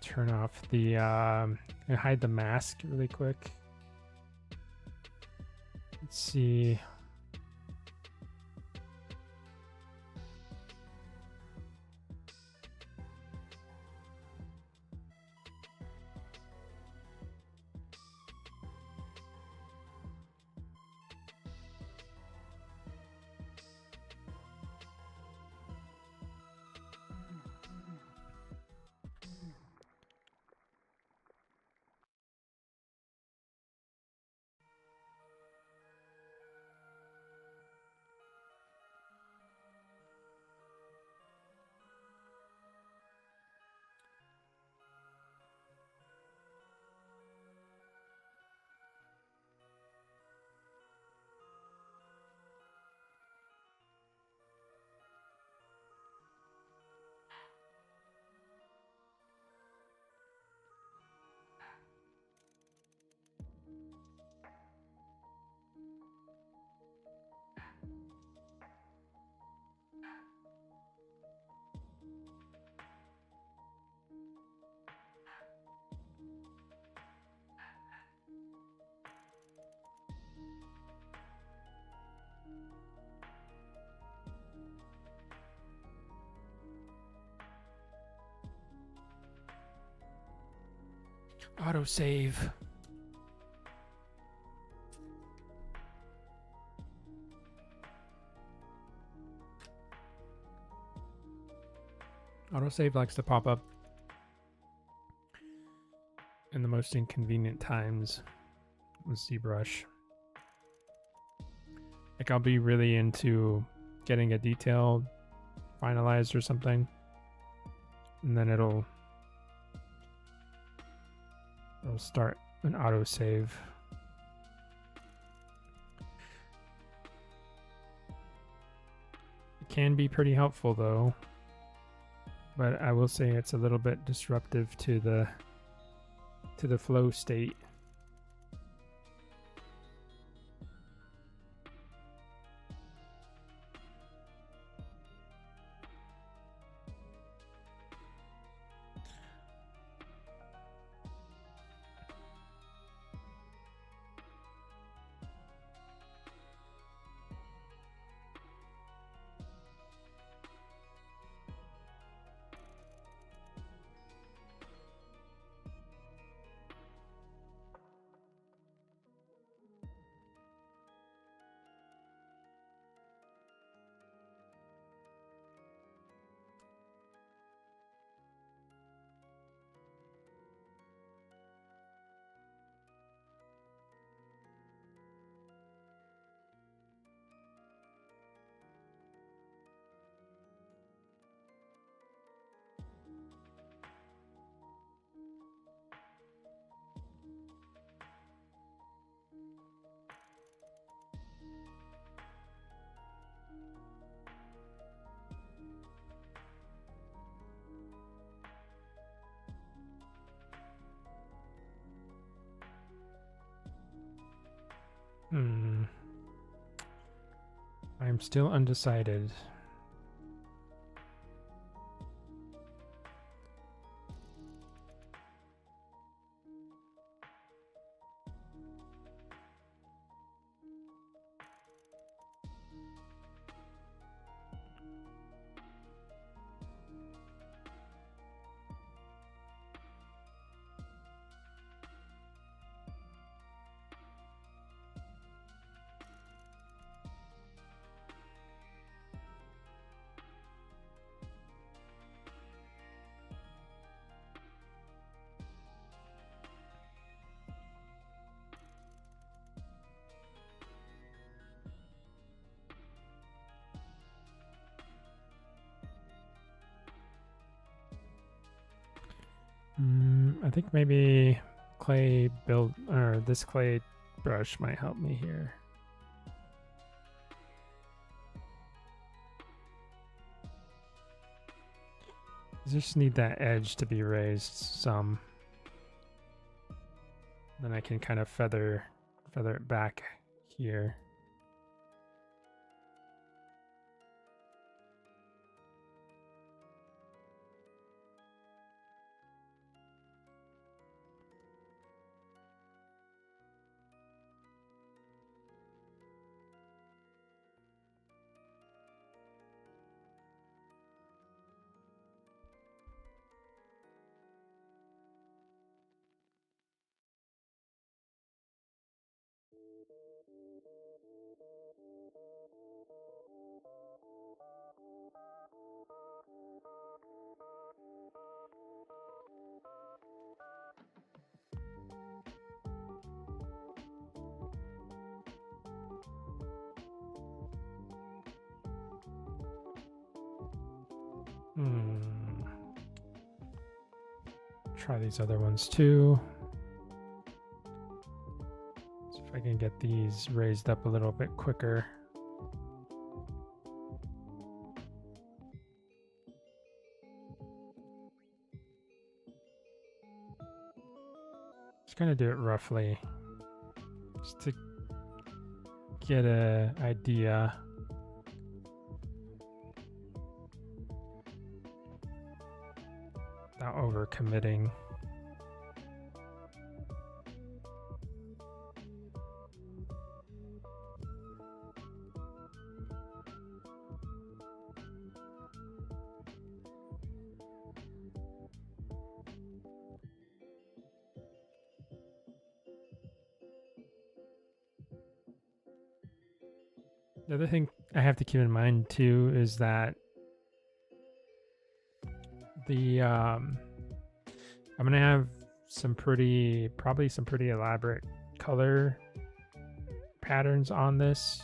Turn off the and hide the mask really quick. Let's see. Autosave. Autosave likes to pop up in the most inconvenient times with ZBrush. Like I'll be really into getting a detail finalized or something, and then it'll start an autosave. It can be pretty helpful though, but I will say it's a little bit disruptive to the flow state. I'm still undecided. I think maybe clay build, or this clay brush might help me here. I just need that edge to be raised some. Then I can kind of feather it back here. Try these other ones too. See if I can get these raised up a little bit quicker. Just gonna do it roughly, just to get an idea. Without overcommitting. The other thing I have to keep in mind too is that I'm gonna have probably some pretty elaborate color patterns on this.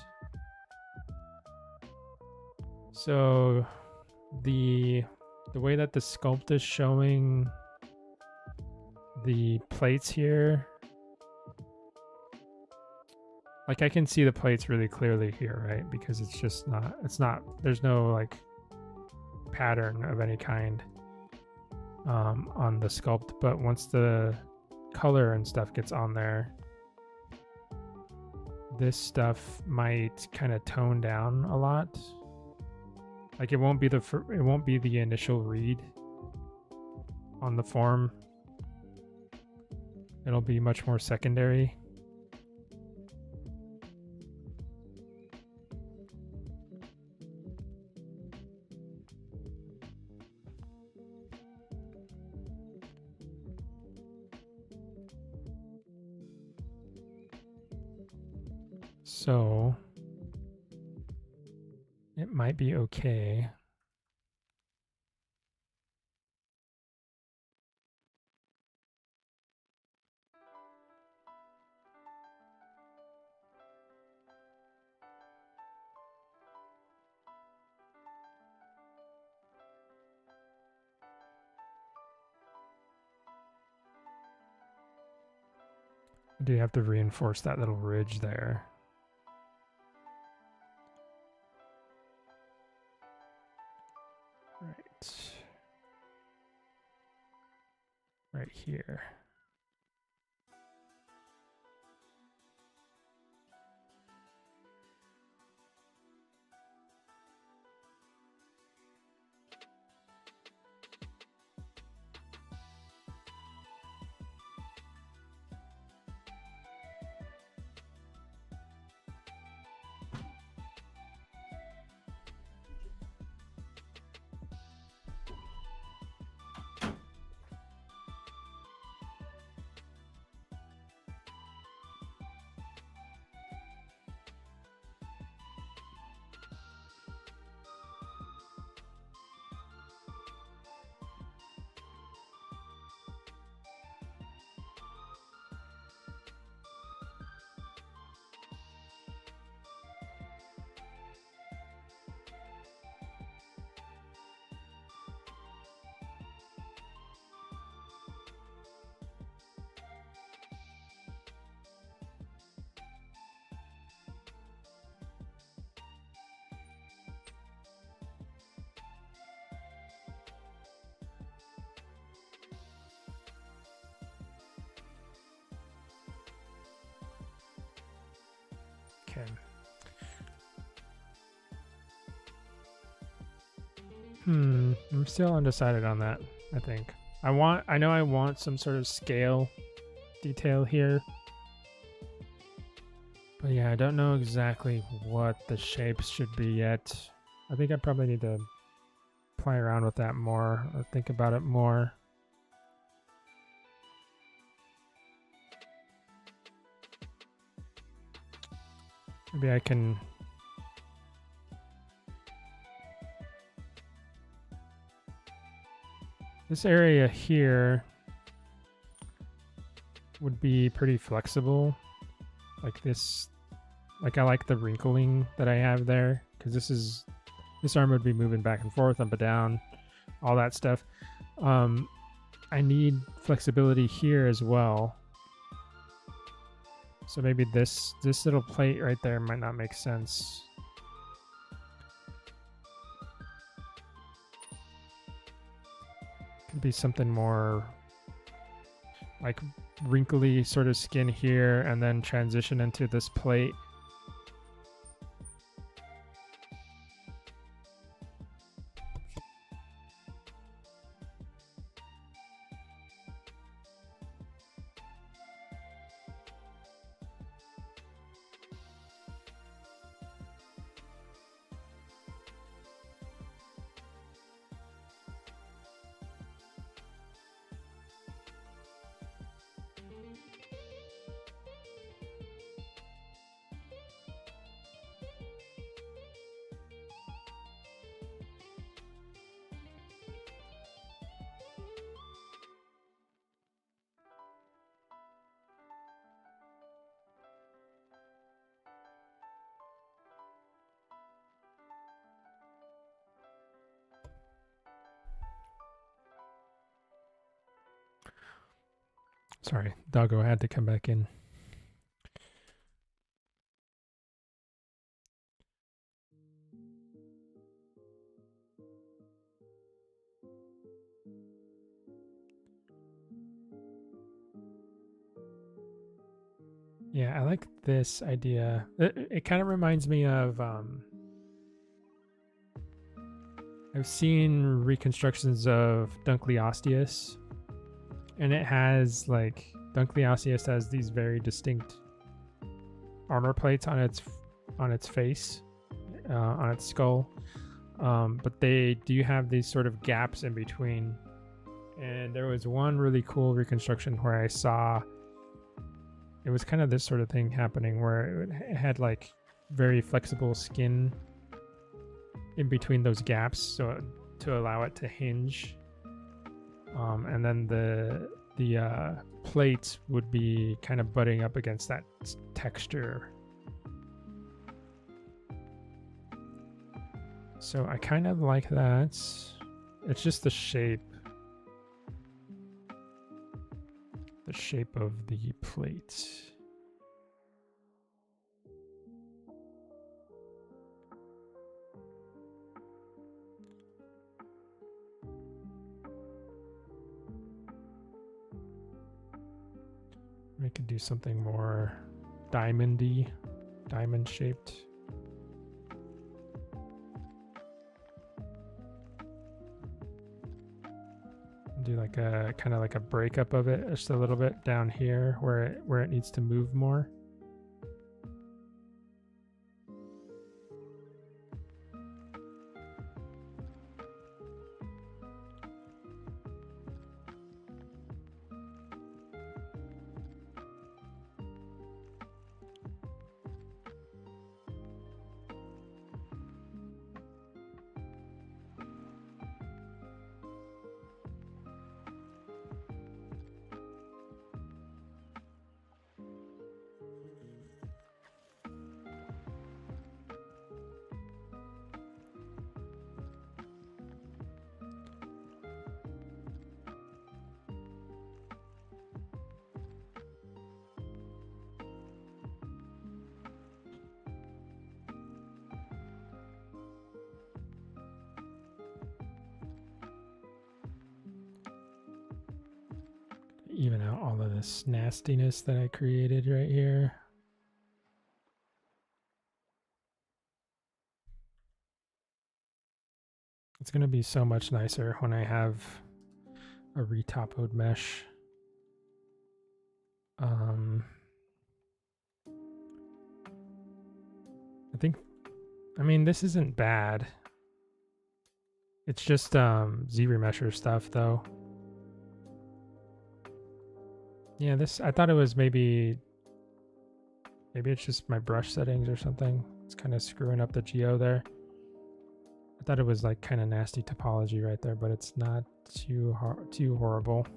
So the way that the sculpt is showing the plates here, like I can see the plates really clearly here, right? Because it's not, there's no like pattern of any kind on the sculpt. But once the color and stuff gets on there, this stuff might kind of tone down a lot. Like it won't be the initial read on the form. It'll be much more secondary. So it might be okay. I do have to reinforce that little ridge there. Right here. Okay. I'm still undecided on that, I think. I know I want some sort of scale detail here. But yeah, I don't know exactly what the shapes should be yet. I think I probably need to play around with that more or think about it more. Maybe I can this area here would be pretty flexible. Like this, like I like the wrinkling that I have there because this arm would be moving back and forth, up and down, all that stuff. I need flexibility here as well. So maybe this little plate right there might not make sense. Could be something more like wrinkly sort of skin here and then transition into this plate. Sorry, doggo had to come back in. Yeah, I like this idea. It kind of reminds me of I've seen reconstructions of Dunkleosteus, and it has like Dunkleosteus has these very distinct armor plates on its face, on its skull, but they do have these sort of gaps in between. And there was one really cool reconstruction where I saw it was kind of this sort of thing happening where it had like very flexible skin in between those gaps, so to allow it to hinge, and then the plates would be kind of butting up against that texture. So I kind of like that. It's just the shape of the plate. We could do something more diamond-y, diamond-shaped. Do like a kind of like a breakup of it just a little bit down here where it needs to move more. Even out all of this nastiness that I created right here. It's going to be so much nicer when I have a retopoed mesh. I mean, this isn't bad. It's just Z-remesher stuff though. Yeah, I thought it was maybe it's just my brush settings or something. It's kind of screwing up the geo there. I thought it was like kind of nasty topology right there, but it's not too horrible.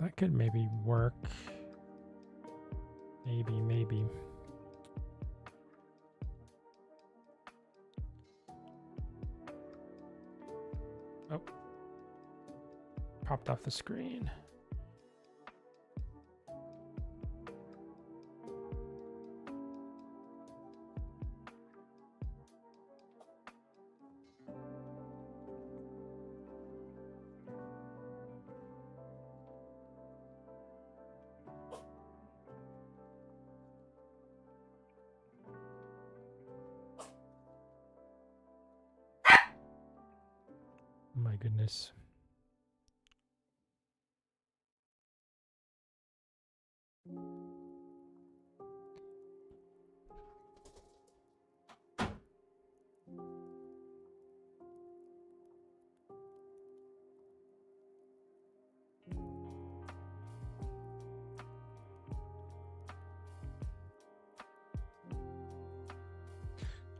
That could maybe work. Maybe. Oh. Popped off the screen. Oh my goodness.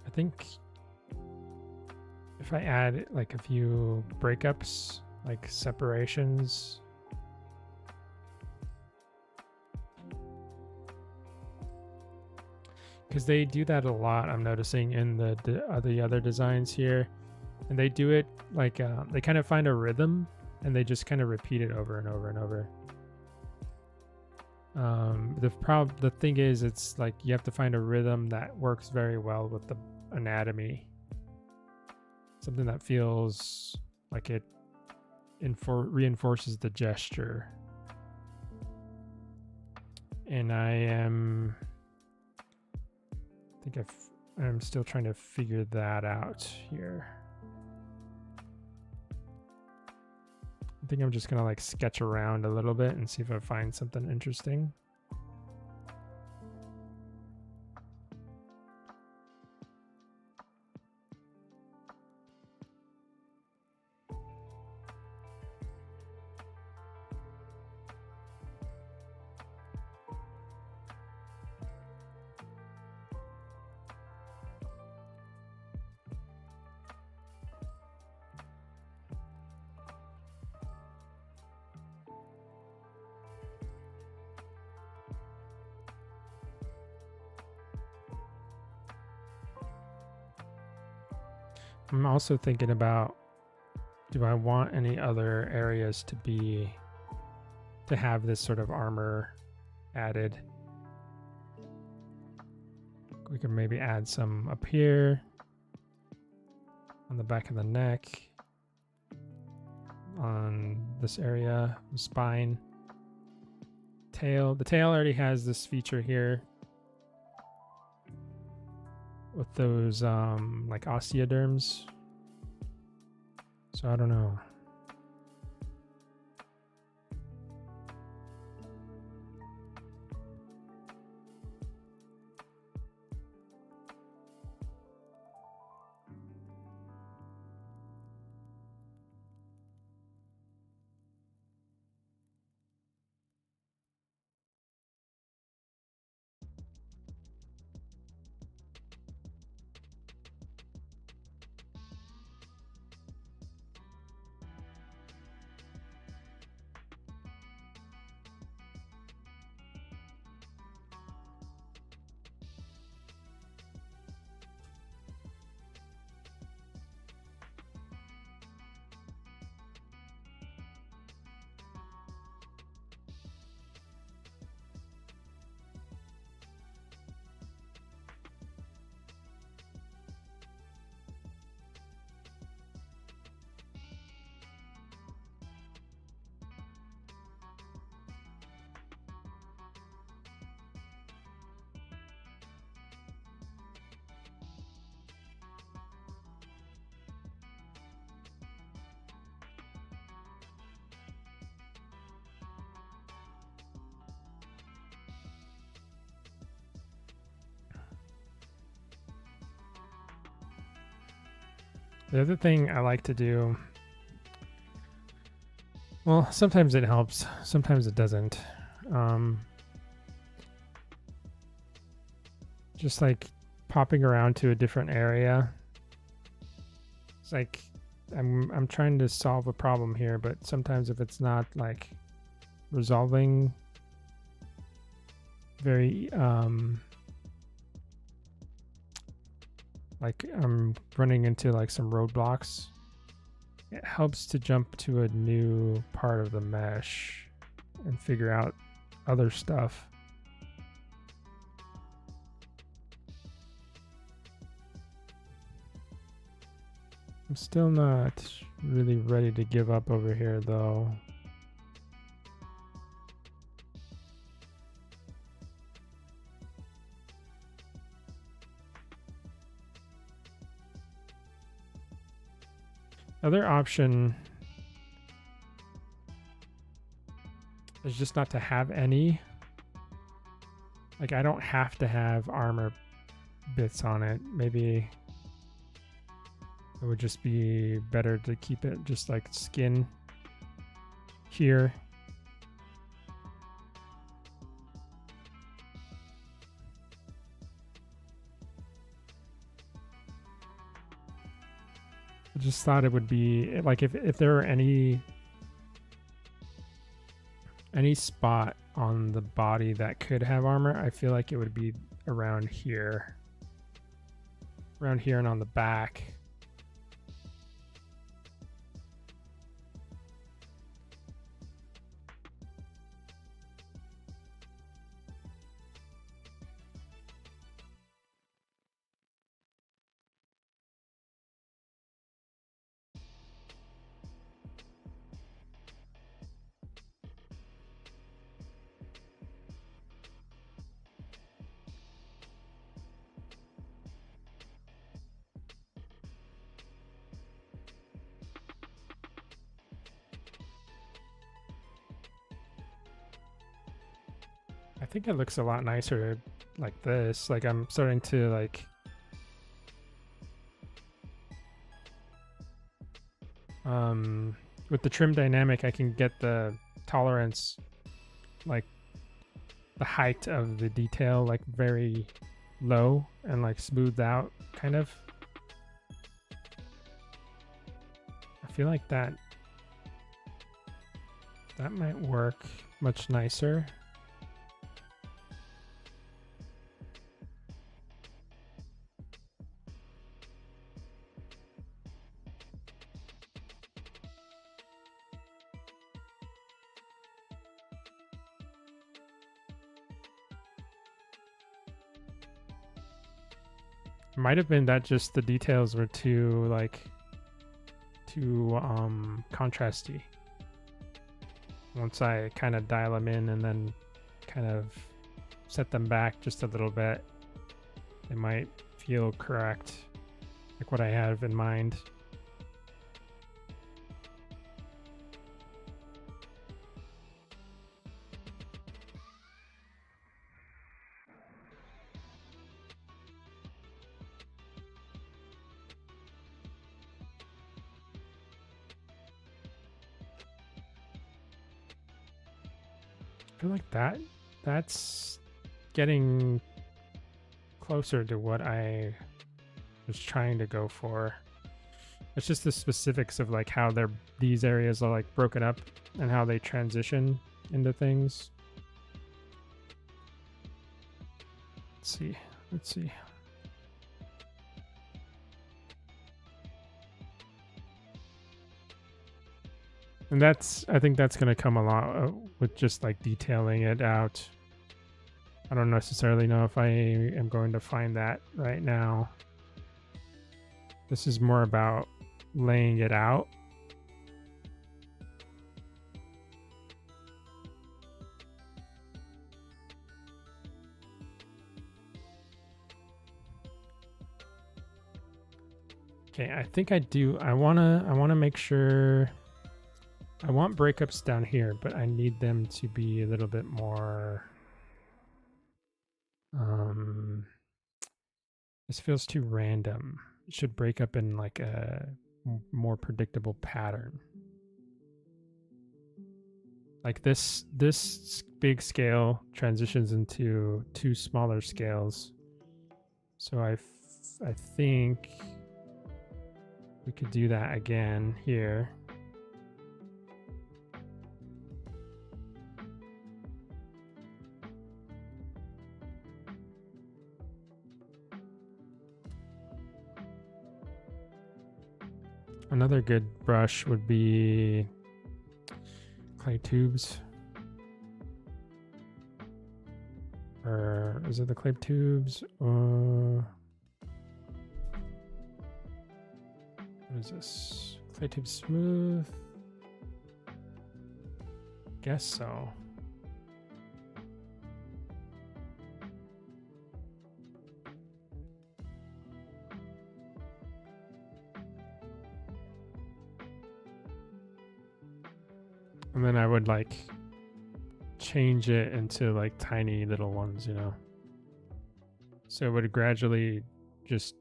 I think if I add like a few breakups, like separations, because they do that a lot, I'm noticing in the other designs here, and they do it like they kind of find a rhythm and they just kind of repeat it over and over and over. The thing is, it's like you have to find a rhythm that works very well with the anatomy, something that feels like it reinforces the gesture. And I'm still trying to figure that out here. I think I'm just gonna like sketch around a little bit and see if I find something interesting. I'm also thinking about, do I want any other areas to have this sort of armor added? We could maybe add some up here on the back of the neck, on this area, the spine, tail. The tail already has this feature here with those like osteoderms. So I don't know. The other thing I like to do, well, sometimes it helps, sometimes it doesn't. Just like popping around to a different area. It's like I'm trying to solve a problem here, but sometimes if it's not like resolving very like I'm running into like some roadblocks, it helps to jump to a new part of the mesh and figure out other stuff. I'm still not really ready to give up over here though. Other option is just not to have any. Like I don't have to have armor bits on it. Maybe it would just be better to keep it just like skin here. I just thought it would be like if there were any spot on the body that could have armor, I feel like it would be around here. Around here and on the back. I think it looks a lot nicer like this. Like I'm starting to like with the trim dynamic I can get the tolerance, like the height of the detail like very low and like smoothed out kind of. I feel like that might work much nicer. Might have been that just the details were too contrasty. Once I kind of dial them in and then kind of set them back just a little bit, they might feel correct, like what I have in mind. I feel like that's getting closer to what I was trying to go for. It's just the specifics of like how these areas are like broken up and how they transition into things. Let's see. And I think that's going to come a lot with just like detailing it out. I don't necessarily know if I am going to find that right now. This is more about laying it out. Okay, I think I do. I wanna make sure. I want breakups down here, but I need them to be a little bit more. This feels too random. It should break up in like a more predictable pattern. Like this big scale transitions into two smaller scales. So I think we could do that again here. Another good brush would be clay tubes. Or is it the clay tubes? What is this? Clay tube smooth? Guess so. And then I would like change it into like tiny little ones, you know. So it would gradually just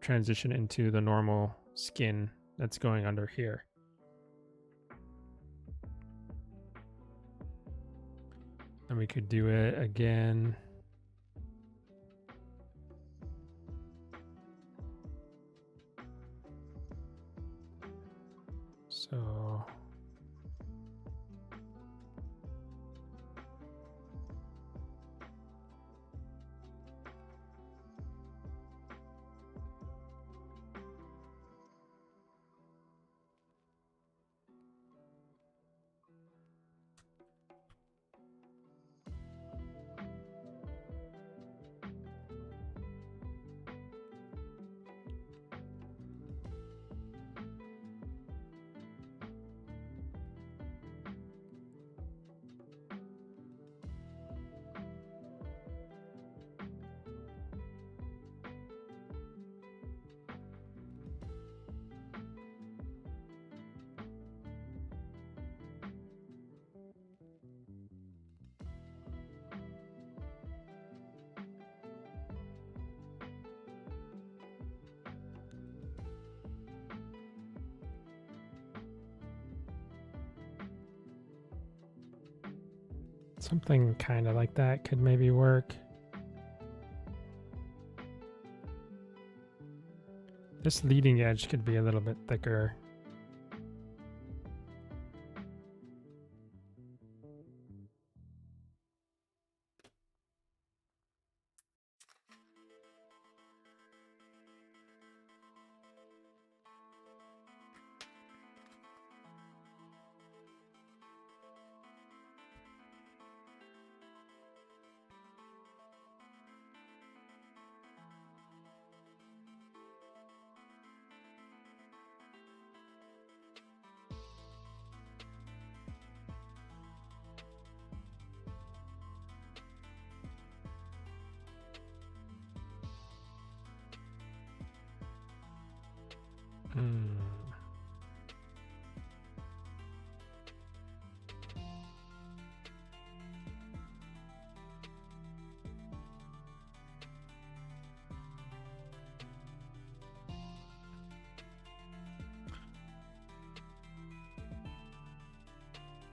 transition into the normal skin that's going under here. And we could do it again. So something kind of like that could maybe work. This leading edge could be a little bit thicker.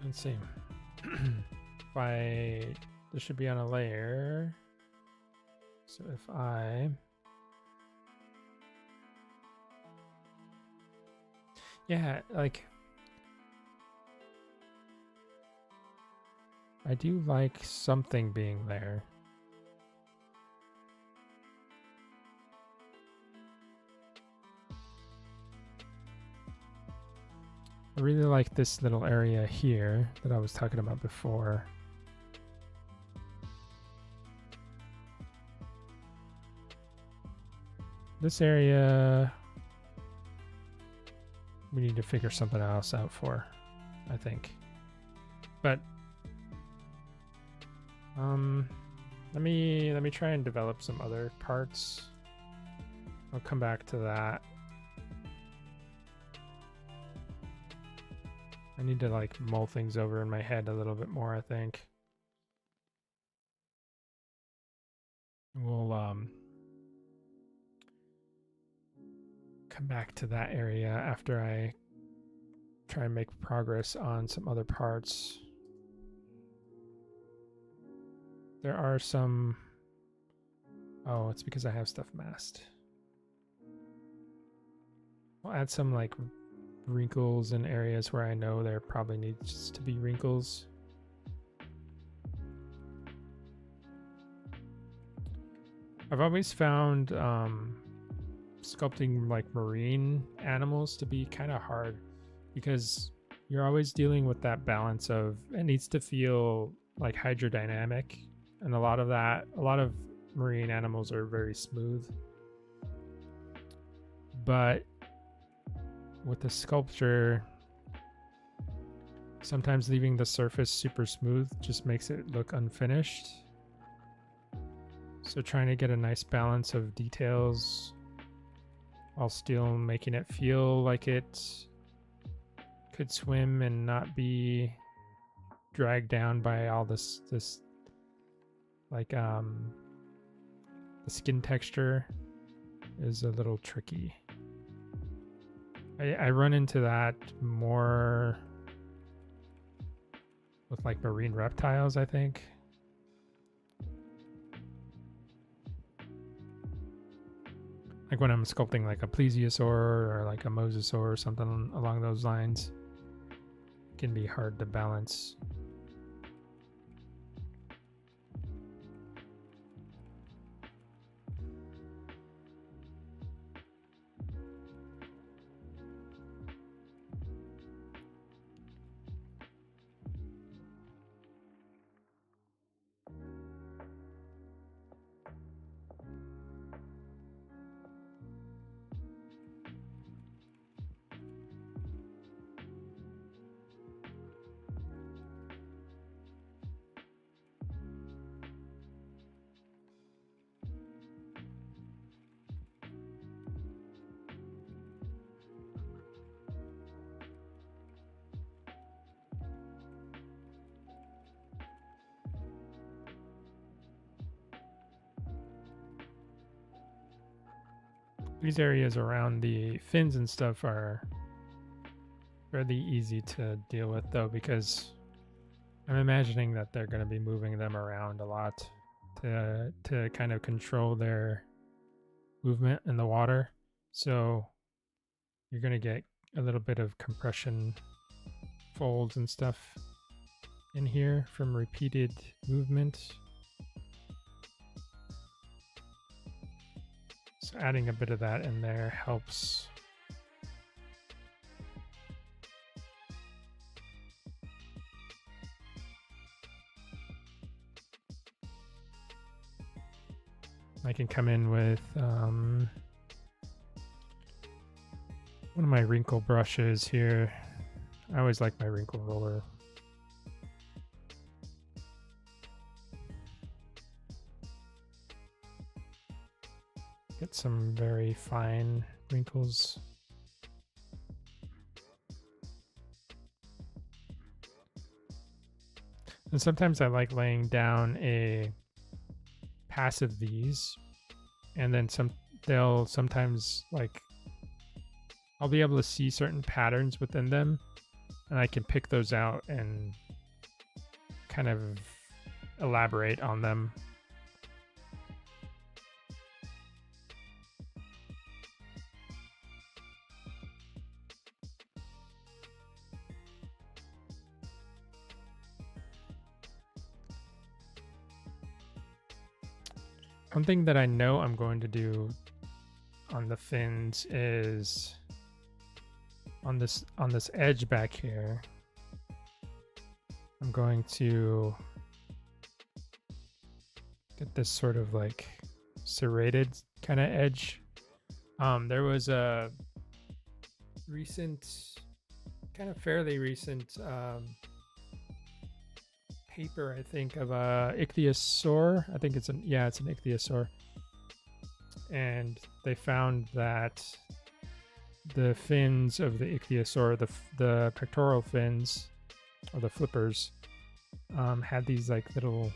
Let's see. This should be on a layer. So if yeah, like I do like something being there. I really like this little area here that I was talking about before. This area, we need to figure something else out for, I think. But let me try and develop some other parts. I'll come back to that. I need to like mull things over in my head a little bit more, I think. We'll come back to that area after I try and make progress on some other parts. There are some... Oh, it's because I have stuff masked. I'll add some like wrinkles in areas where I know there probably needs to be wrinkles. I've always found sculpting like marine animals to be kind of hard because you're always dealing with that balance of it needs to feel like hydrodynamic, and a lot of marine animals are very smooth, but with the sculpture sometimes leaving the surface super smooth just makes it look unfinished. So trying to get a nice balance of details while still making it feel like it could swim and not be dragged down by all this like the skin texture is a little tricky. I run into that more with like marine reptiles, I think. Like when I'm sculpting like a plesiosaur or like a mosasaur or something along those lines, it can be hard to balance. These areas around the fins and stuff are fairly easy to deal with though, because I'm imagining that they're going to be moving them around a lot to kind of control their movement in the water. So you're going to get a little bit of compression folds and stuff in here from repeated movement. So adding a bit of that in there helps. I can come in with one of my wrinkle brushes here. I always like my wrinkle roller. Get some very fine wrinkles. And sometimes I like laying down a pass of these, and then they'll sometimes, like, I'll be able to see certain patterns within them, and I can pick those out and kind of elaborate on them. One thing that I know I'm going to do on the fins is on this edge back here, I'm going to get this sort of like serrated kind of edge. There was a fairly recent paper, I think, of a ichthyosaur. I think it's an ichthyosaur, and they found that the fins of the ichthyosaur, the pectoral fins or the flippers, had these like little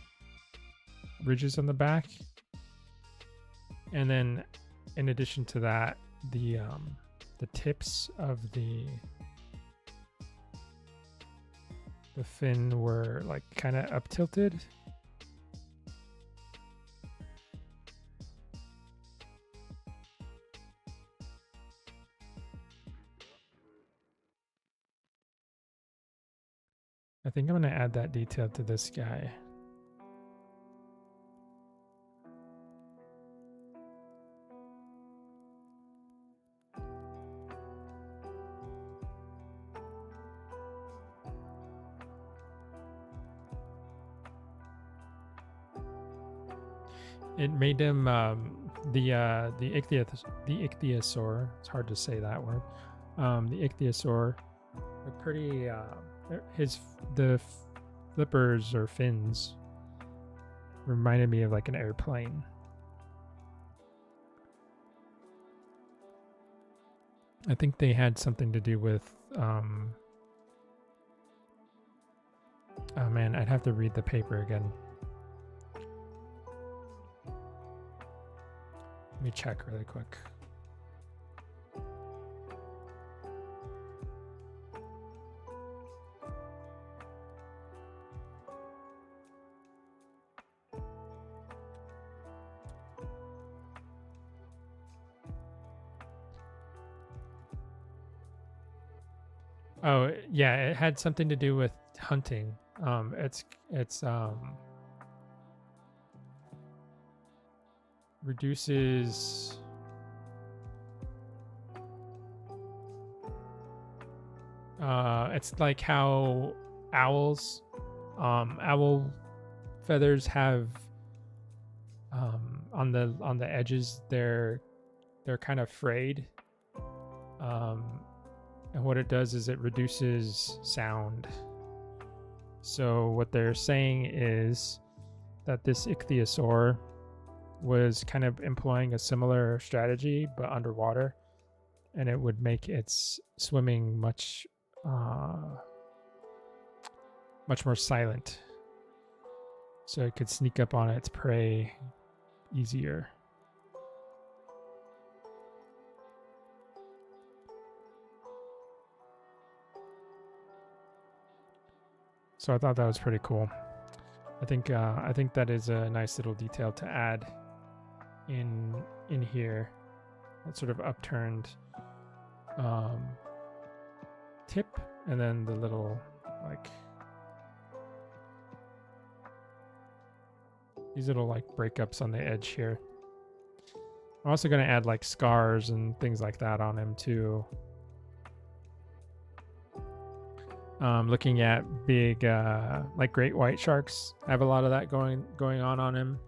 ridges on the back, and then in addition to that, the tips of the fin were like kind of up tilted. I think I'm going to add that detail to this guy. It made him the ichthyosaur. It's hard to say that word. The ichthyosaur are pretty. The flippers or fins reminded me of like an airplane. I think they had something to do with. Oh man, I'd have to read the paper again. Let me check really quick. Oh yeah, it had something to do with hunting. It's reduces it's like how owls owl feathers have on the edges they're kind of frayed, and what it does is it reduces sound. So what they're saying is that this ichthyosaur was kind of employing a similar strategy but underwater, and it would make its swimming much more silent, so it could sneak up on its prey easier. So I thought that was pretty cool. I think that is a nice little detail to add in here. That sort of upturned tip, and then the little like these little like breakups on the edge here. I'm also going to add like scars and things like that on him too. Looking at big like great white sharks, I have a lot of that going on him,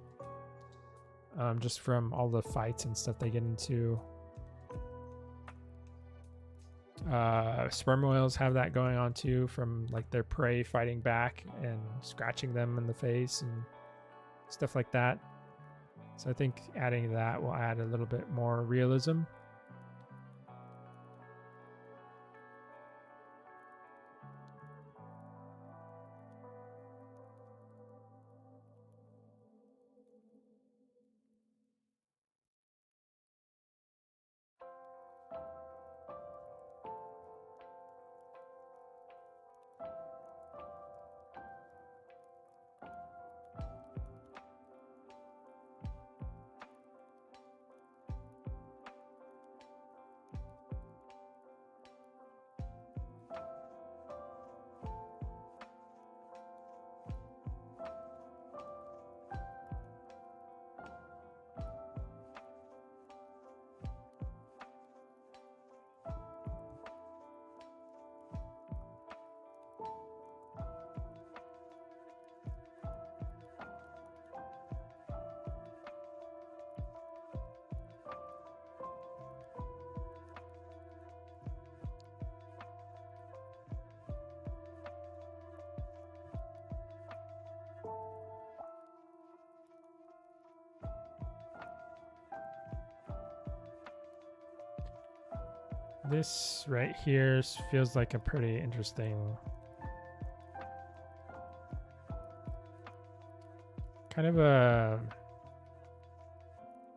just from all the fights and stuff they get into. Sperm whales have that going on too, from like their prey fighting back and scratching them in the face and stuff like that. So I think adding that will add a little bit more realism. This right here feels like a pretty interesting kind of a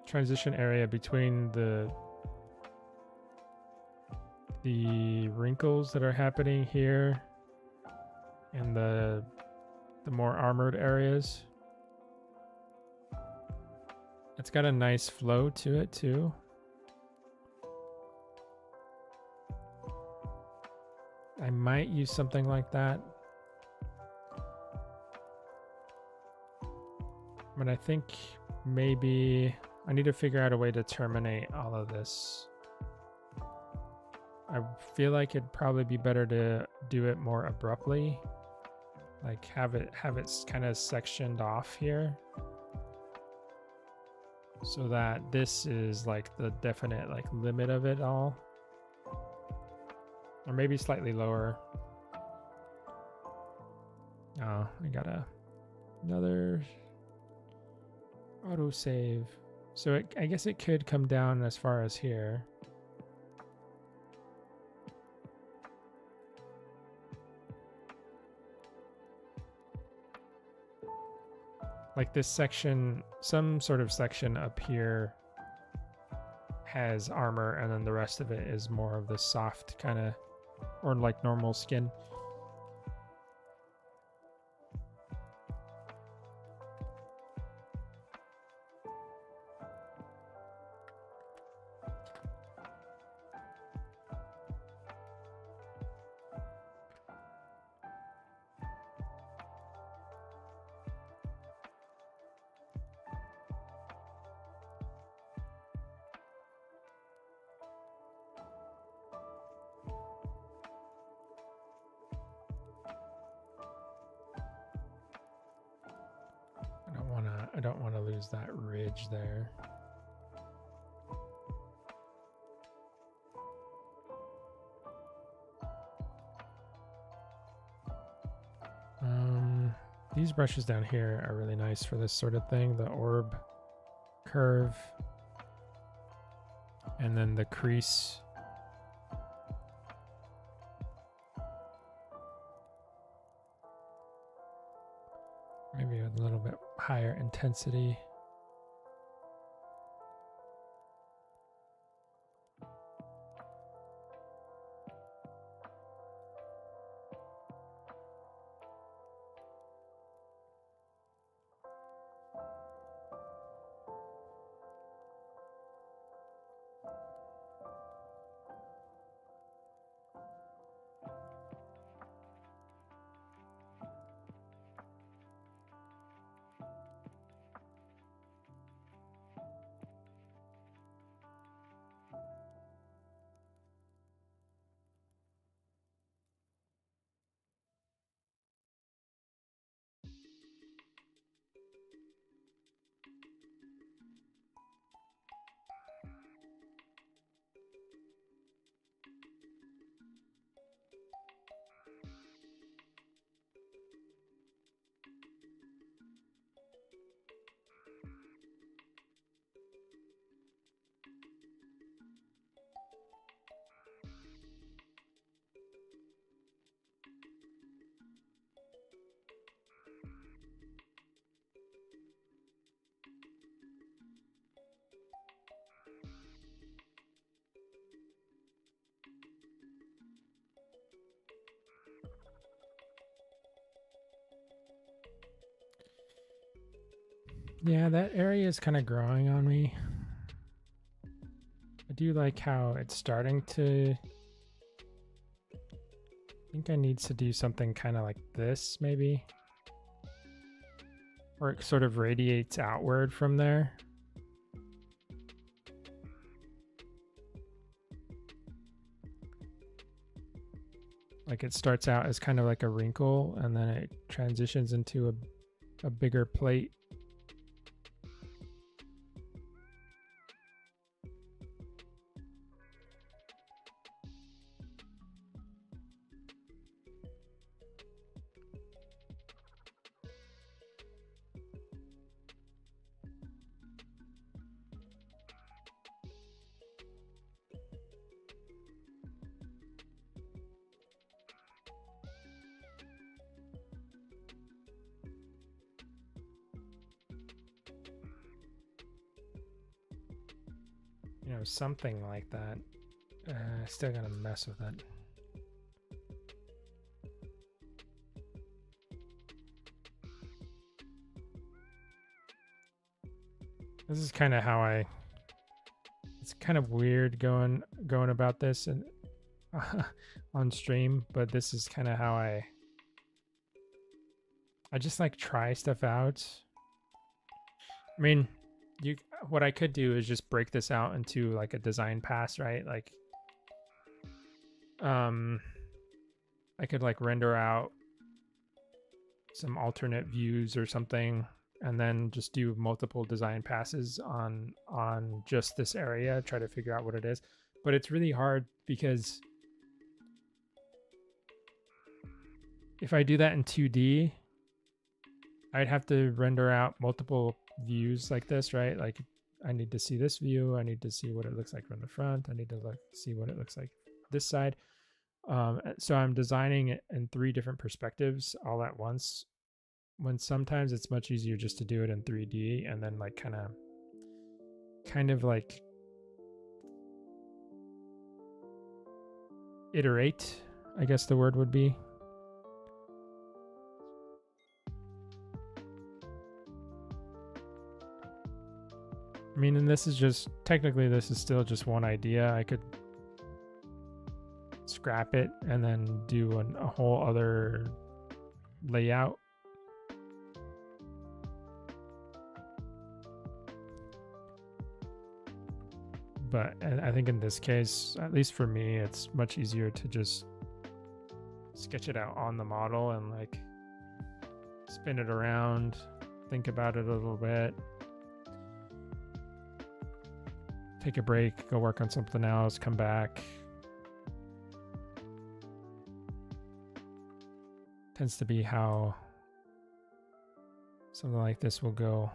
transition area between the wrinkles that are happening here and the more armored areas. It's got a nice flow to it too. I might use something like that, but I think maybe I need to figure out a way to terminate all of this. I feel like it'd probably be better to do it more abruptly, like have it kind of sectioned off here. so that this is like the definite like limit of it all, or maybe slightly lower. Oh, I got another autosave. So I guess it could come down as far as here. Like this section, some sort of section up here has armor, and then the rest of it is more of the soft kind of, or like normal skin. I don't want to lose that ridge there. These brushes down here are really nice for this sort of thing. The orb curve and then the crease. Maybe a little bit higher intensity. Yeah, that area is kind of growing on me. I do like how it's starting to... I think I need to do something kind of like this, maybe. Where it sort of radiates outward from there. Like it starts out as kind of like a wrinkle, and then it transitions into a bigger plate. You know, something like that. Still gonna mess with it. This is kind of how it's kind of weird going about this and on stream, but this is kind of how I just like try stuff out. I mean, what I could do is just break this out into like a design pass, right? Like I could like render out some alternate views or something and then just do multiple design passes on just this area, try to figure out what it is. But it's really hard because if I do that in 2D, I'd have to render out multiple views like this, right? Like I need to see this view, I need to see what it looks like from the front, I need to see what it looks like this side. So I'm designing it in 3 different perspectives all at once, when sometimes it's much easier just to do it in 3D and then like kind of like iterate, I guess the word would be. I mean, and this is just, technically this is still just one idea. I could scrap it and then do a whole other layout. But I think in this case, at least for me, it's much easier to just sketch it out on the model and like spin it around, think about it a little bit, take a break, go work on something else, come back. Tends to be how something like this will go.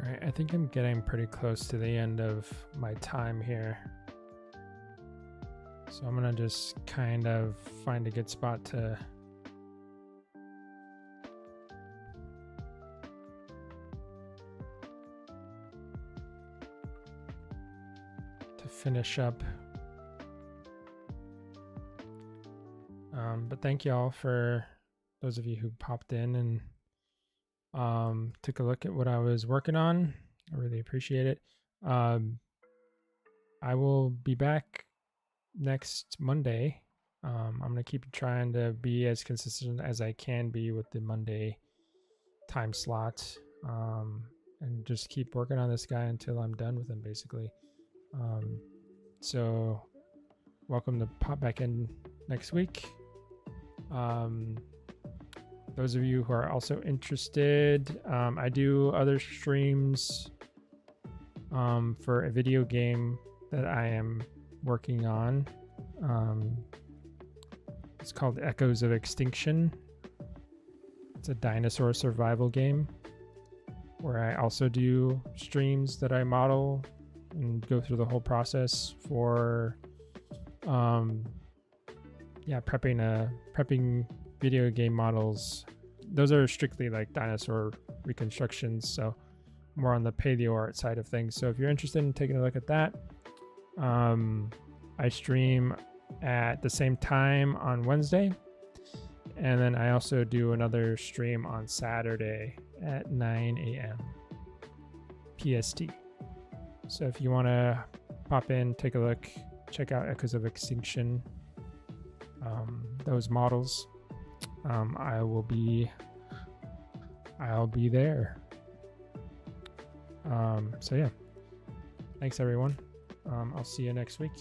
All right, I think I'm getting pretty close to the end of my time here. So I'm gonna just kind of find a good spot to finish up. But thank you all for those of you who popped in and took a look at what I was working on. I really appreciate it. I will be back next Monday. I'm going to keep trying to be as consistent as I can be with the Monday time slot, and just keep working on this guy until I'm done with him, basically. So welcome to pop back in next week. Those of you who are also interested, I do other streams for a video game that I am working on. It's called Echoes of Extinction. It's a dinosaur survival game where I also do streams that I model and go through the whole process for prepping video game models. Those are strictly like dinosaur reconstructions, so more on the paleo art side of things. So if you're interested in taking a look at that, I stream at the same time on Wednesday, and then I also do another stream on Saturday at 9 a.m. PST. So if you want to pop in, take a look, check out Echoes of Extinction, those models, I'll be there. So yeah, thanks everyone. I'll see you next week.